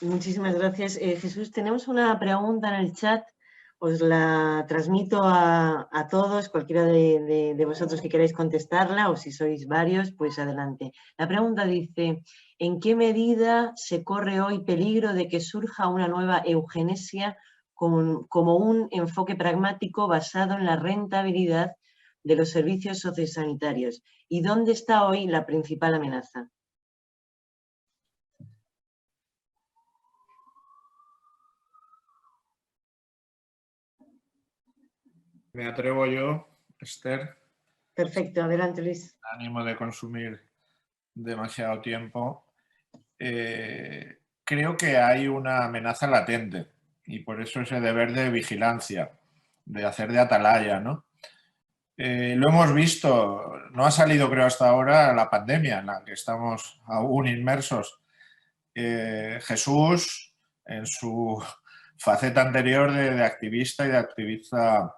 Muchísimas gracias. Jesús, tenemos una pregunta en el chat. Os la transmito a todos, cualquiera de vosotros que queráis contestarla, o si sois varios, pues adelante. La pregunta dice: ¿en qué medida se corre hoy peligro de que surja una nueva eugenesia como un enfoque pragmático basado en la rentabilidad de los servicios sociosanitarios? ¿Y dónde está hoy la principal amenaza? Me atrevo yo, Esther. Perfecto, adelante, Luis. Ánimo de consumir demasiado tiempo. Creo que hay una amenaza latente y por eso ese deber de vigilancia, de hacer de atalaya, ¿no? Lo hemos visto, no ha salido creo hasta ahora la pandemia en la que estamos aún inmersos. Jesús, en su faceta anterior de activista y de activista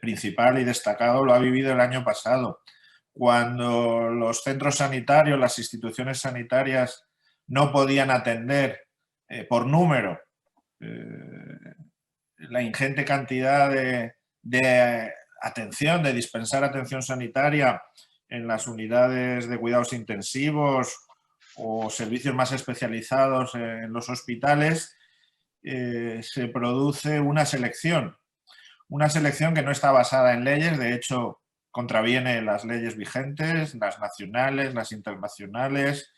principal y destacado, lo ha vivido el año pasado, cuando los centros sanitarios, las instituciones sanitarias no podían atender por número la ingente cantidad de atención, de dispensar atención sanitaria en las unidades de cuidados intensivos o servicios más especializados en los hospitales, se produce una selección que no está basada en leyes, de hecho contraviene las leyes vigentes, las nacionales, las internacionales,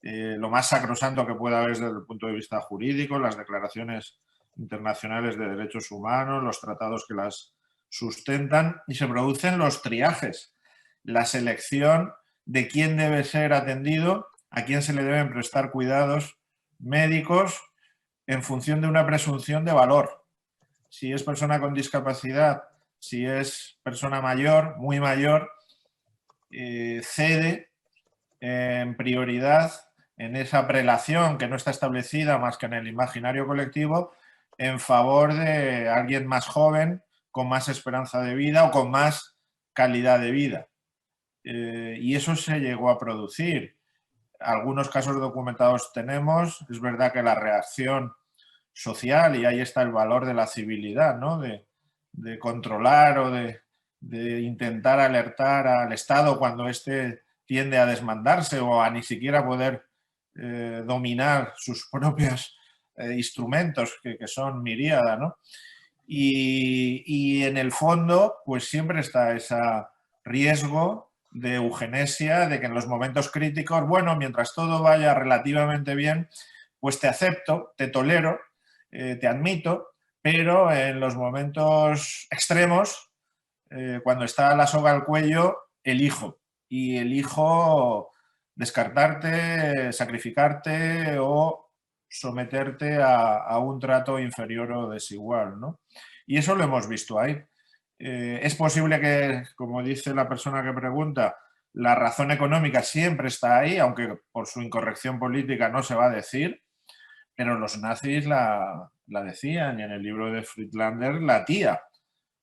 lo más sacrosanto que pueda haber desde el punto de vista jurídico, las declaraciones internacionales de derechos humanos, los tratados que las sustentan, y se producen los triajes, la selección de quién debe ser atendido, a quién se le deben prestar cuidados médicos en función de una presunción de valor. Si es persona con discapacidad, si es persona mayor, muy mayor, cede en prioridad en esa prelación que no está establecida más que en el imaginario colectivo en favor de alguien más joven, con más esperanza de vida o con más calidad de vida. Y eso se llegó a producir. Algunos casos documentados tenemos. Es verdad que la reacción social, y ahí está el valor de la civilidad, ¿no? de controlar o de intentar alertar al Estado cuando éste tiende a desmandarse o a ni siquiera poder dominar sus propios instrumentos, que son miríada, ¿no? Y en el fondo, pues siempre está ese riesgo de eugenesia, de que en los momentos críticos, bueno, mientras todo vaya relativamente bien, pues te acepto, te tolero, te admito, pero en los momentos extremos, cuando está la soga al cuello, elijo. Y elijo descartarte, sacrificarte o someterte a un trato inferior o desigual, ¿no? Y eso lo hemos visto ahí. Es posible que, como dice la persona que pregunta, la razón económica siempre está ahí, aunque por su incorrección política no se va a decir, pero los nazis la decían, y en el libro de Friedlander la tía,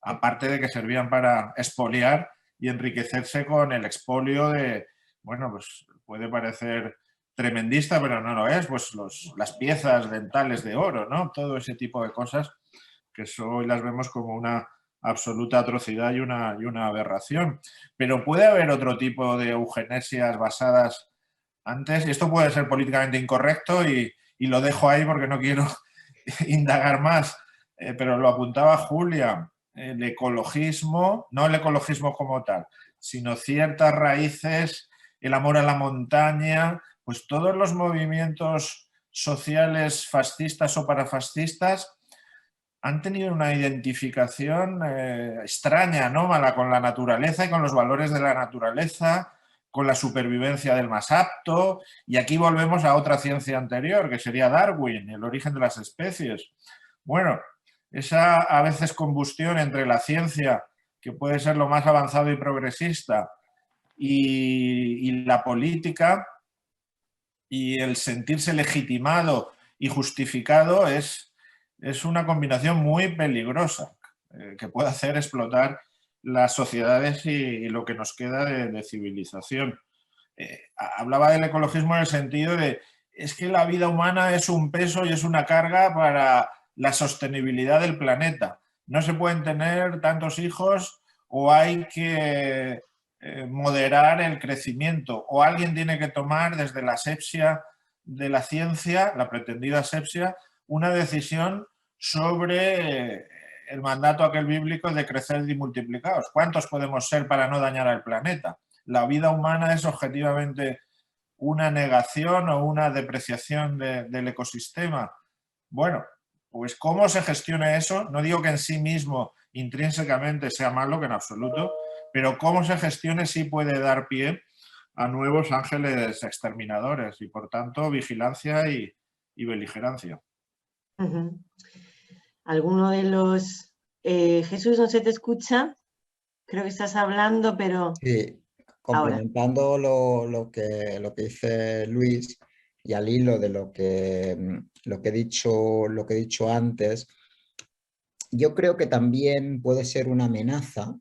aparte de que servían para expoliar y enriquecerse con el expolio de, bueno, pues puede parecer tremendista, pero no lo es, pues las piezas dentales de oro, ¿no? Todo ese tipo de cosas que hoy las vemos como una absoluta atrocidad y una aberración. Pero puede haber otro tipo de eugenesias basadas antes, y esto puede ser políticamente incorrecto y lo dejo ahí porque no quiero indagar más, pero lo apuntaba Julia, el ecologismo, no el ecologismo como tal, sino ciertas raíces, el amor a la montaña, pues todos los movimientos sociales fascistas o parafascistas han tenido una identificación extraña, anómala con la naturaleza y con los valores de la naturaleza, con la supervivencia del más apto, y aquí volvemos a otra ciencia anterior, que sería Darwin, el origen de las especies. Bueno, esa a veces combustión entre la ciencia, que puede ser lo más avanzado y progresista, y la política, y el sentirse legitimado y justificado es una combinación muy peligrosa que puede hacer explotar las sociedades y lo que nos queda de civilización. Hablaba del ecologismo en el sentido de es que la vida humana es un peso y es una carga para la sostenibilidad del planeta. No se pueden tener tantos hijos o hay que moderar el crecimiento o alguien tiene que tomar desde la asepsia de la ciencia, la pretendida asepsia, una decisión sobre el mandato aquel bíblico de crecer y multiplicados. ¿Cuántos podemos ser para no dañar al planeta? La vida humana es objetivamente una negación o una depreciación del ecosistema. Bueno, pues cómo se gestiona eso, no digo que en sí mismo intrínsecamente sea malo, que en absoluto, pero cómo se gestione sí puede dar pie a nuevos ángeles exterminadores y por tanto vigilancia y beligerancia. ¿Alguno de los... Jesús, no se te escucha? Creo que estás hablando, pero... Sí, complementando lo que dice Luis y al hilo de lo que he dicho antes, yo creo que también puede ser una amenaza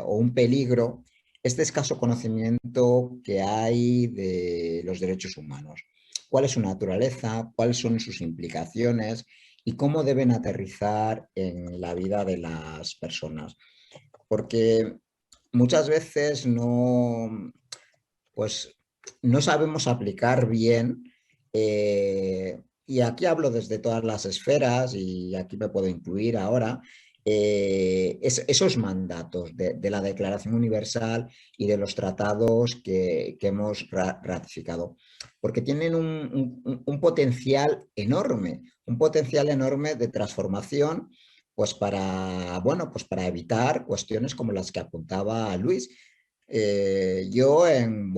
o un peligro este escaso conocimiento que hay de los derechos humanos. ¿Cuál es su naturaleza? ¿Cuáles son sus implicaciones? ¿Y cómo deben aterrizar en la vida de las personas? Porque muchas veces pues, no sabemos aplicar bien, y aquí hablo desde todas las esferas y aquí me puedo incluir ahora, esos mandatos de la Declaración Universal y de los tratados que hemos ratificado, porque tienen un potencial enorme de transformación, pues para evitar cuestiones como las que apuntaba Luis. Yo en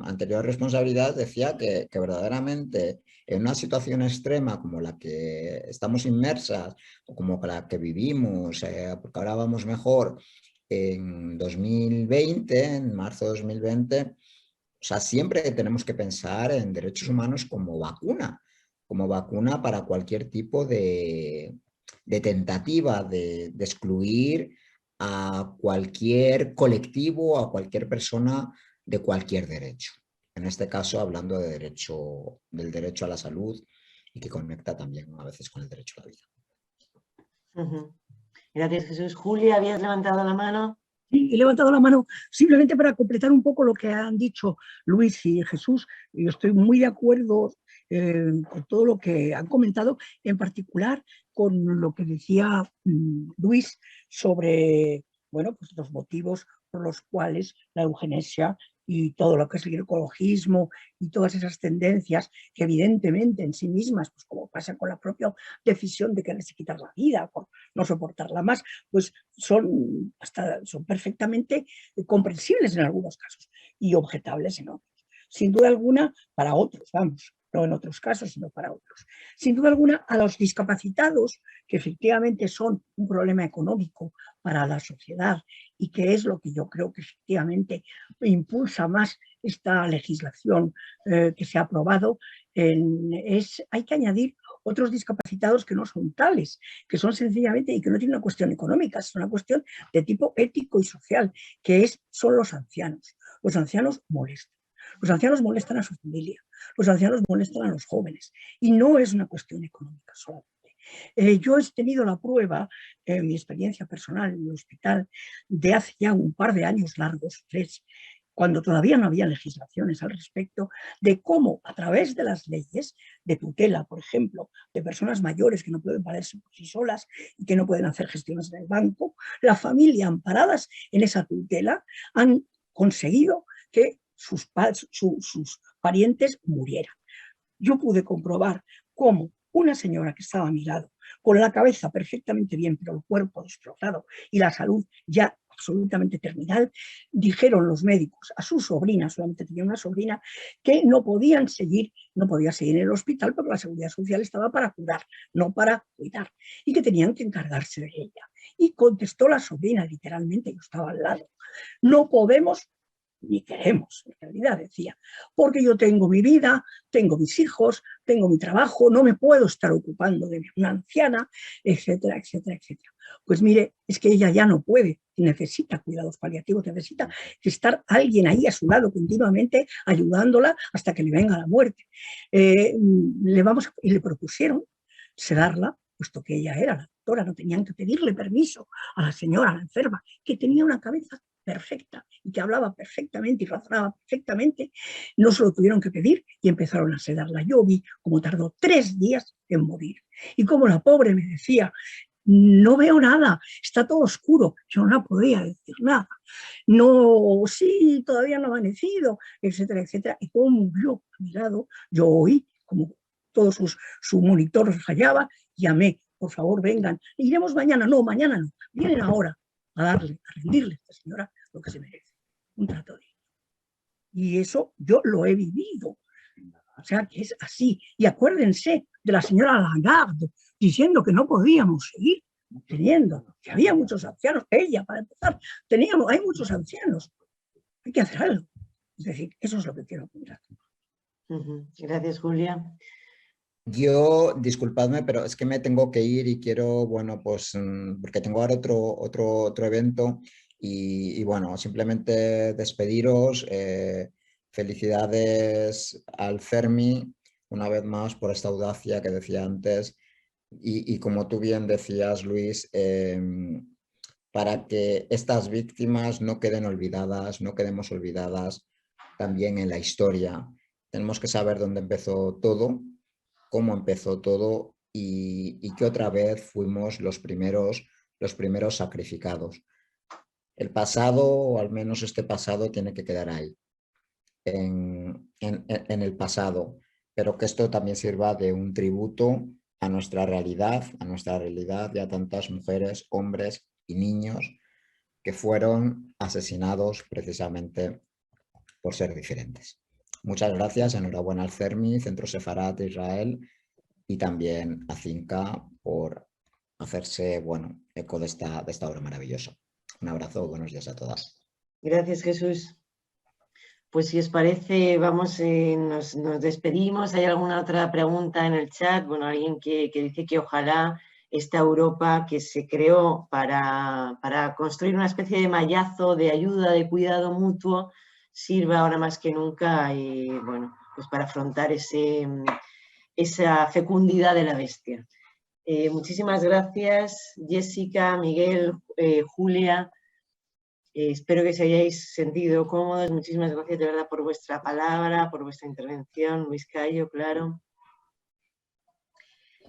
anteriores responsabilidades decía que verdaderamente en una situación extrema como la que estamos inmersas o como la que vivimos, porque ahora vamos mejor, en 2020, en marzo de 2020, o sea, siempre tenemos que pensar en derechos humanos como vacuna para cualquier tipo de tentativa de excluir a cualquier colectivo, a cualquier persona de cualquier derecho. En este caso, hablando del derecho a la salud y que conecta también a veces con el derecho a la vida. Gracias, Jesús. Julia, ¿habías levantado la mano? Sí, he levantado la mano simplemente para completar un poco lo que han dicho Luis y Jesús. Yo estoy muy de acuerdo con todo lo que han comentado, en particular con lo que decía Luis sobre pues los motivos por los cuales la eugenesia y todo lo que es el ecologismo y todas esas tendencias que evidentemente en sí mismas, pues como pasa con la propia decisión de quererse quitar la vida por no soportarla más, pues son perfectamente comprensibles en algunos casos y objetables en otros. Sin duda alguna, para otros, vamos, no en otros casos, sino para otros. Sin duda alguna, a los discapacitados, que efectivamente son un problema económico para la sociedad y que es lo que yo creo que efectivamente impulsa más esta legislación que se ha aprobado, hay que añadir otros discapacitados que no son tales, que son sencillamente y que no tienen una cuestión económica, es una cuestión de tipo ético y social, que son los ancianos. Los ancianos molestan. Los ancianos molestan a su familia, los ancianos molestan a los jóvenes y no es una cuestión económica solamente. Yo he tenido la prueba, en mi experiencia personal en el hospital, de hace ya un par de años largos, 3, cuando todavía no había legislaciones al respecto, de cómo a través de las leyes de tutela, por ejemplo, de personas mayores que no pueden valerse por sí solas y que no pueden hacer gestiones en el banco, la familia, amparadas en esa tutela, han conseguido que sus parientes murieran. Yo pude comprobar cómo una señora que estaba a mi lado, con la cabeza perfectamente bien, pero el cuerpo destrozado y la salud ya absolutamente terminal, dijeron los médicos a su sobrina, solamente tenía una sobrina, que no podía seguir en el hospital porque la seguridad social estaba para curar, no para cuidar, y que tenían que encargarse de ella. Y contestó la sobrina literalmente, yo estaba al lado, no podemos ni queremos, en realidad decía, porque yo tengo mi vida, tengo mis hijos, tengo mi trabajo, no me puedo estar ocupando de una anciana, etcétera, etcétera, etcétera. Pues mire, es que ella ya no puede, necesita cuidados paliativos, necesita estar alguien ahí a su lado continuamente ayudándola hasta que le venga la muerte. Y le propusieron sedarla, puesto que ella era la doctora, no tenían que pedirle permiso a la señora, a la enferma, que tenía una cabeza perfecta y que hablaba perfectamente y razonaba perfectamente, no se lo tuvieron que pedir y empezaron a sedarla. Yo vi cómo tardó 3 días en morir y como la pobre me decía, no veo nada, está todo oscuro, yo no podía decir nada, no, sí, todavía no ha amanecido, etcétera, etcétera, y como murió a mi lado, yo oí como todo su monitor fallaba, llamé, por favor vengan, iremos mañana, no, vienen ahora a rendirle a esta señora lo que se merece, un trato digno. Y eso yo lo he vivido, o sea que es así. Y acuérdense de la señora Lagarde diciendo que no podíamos seguir teniendo, que había muchos ancianos, ella para empezar, hay muchos ancianos, hay que hacer algo. Es decir, eso es lo que quiero apuntar. Gracias, Julia. Yo, disculpadme, pero es que me tengo que ir y quiero, bueno, pues, porque tengo ahora otro evento y bueno, simplemente despediros. Felicidades al Fermi, una vez más, por esta audacia que decía antes. Y como tú bien decías, Luis, para que estas víctimas no queden olvidadas, no quedemos olvidadas también en la historia. Tenemos que saber dónde empezó todo, cómo empezó todo y que otra vez fuimos los primeros sacrificados. El pasado, o al menos este pasado, tiene que quedar ahí, en el pasado, pero que esto también sirva de un tributo a nuestra realidad y a tantas mujeres, hombres y niños que fueron asesinados precisamente por ser diferentes. Muchas gracias, enhorabuena al CERMI, Centro Sefarat de Israel, y también a Cinca por hacerse, bueno, eco de esta obra maravillosa. Un abrazo, buenos días a todas. Gracias, Jesús. Pues si os parece, nos despedimos. ¿Hay alguna otra pregunta en el chat? Bueno, alguien que dice que ojalá esta Europa que se creó para construir una especie de mallazo de ayuda, de cuidado mutuo, sirva ahora más que nunca bueno, pues para afrontar esa fecundidad de la bestia. Muchísimas gracias, Jessica, Miguel, Julia. Espero que os hayáis sentido cómodos. Muchísimas gracias de verdad por vuestra palabra, por vuestra intervención. Luis Cayo, claro.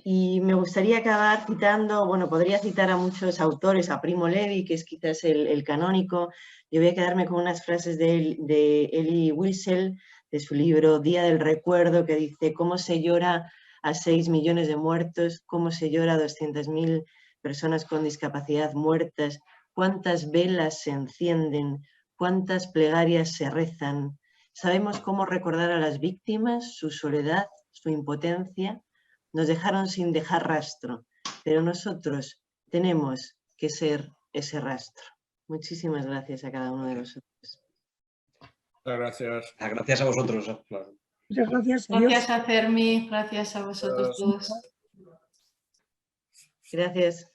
Y me gustaría acabar citando, bueno, podría citar a muchos autores, a Primo Levi, que es quizás el canónico. Yo voy a quedarme con unas frases de Elie Wiesel, de su libro Día del Recuerdo, que dice: ¿cómo se llora a 6 millones de muertos? ¿Cómo se llora a 200.000 personas con discapacidad muertas? ¿Cuántas velas se encienden? ¿Cuántas plegarias se rezan? ¿Sabemos cómo recordar a las víctimas, su soledad, su impotencia? Nos dejaron sin dejar rastro, pero nosotros tenemos que ser ese rastro. Muchísimas gracias a cada uno de vosotros. Muchas gracias. Gracias a vosotros. Muchas gracias. Adiós. Gracias a Fermi, gracias a vosotros dos. Gracias.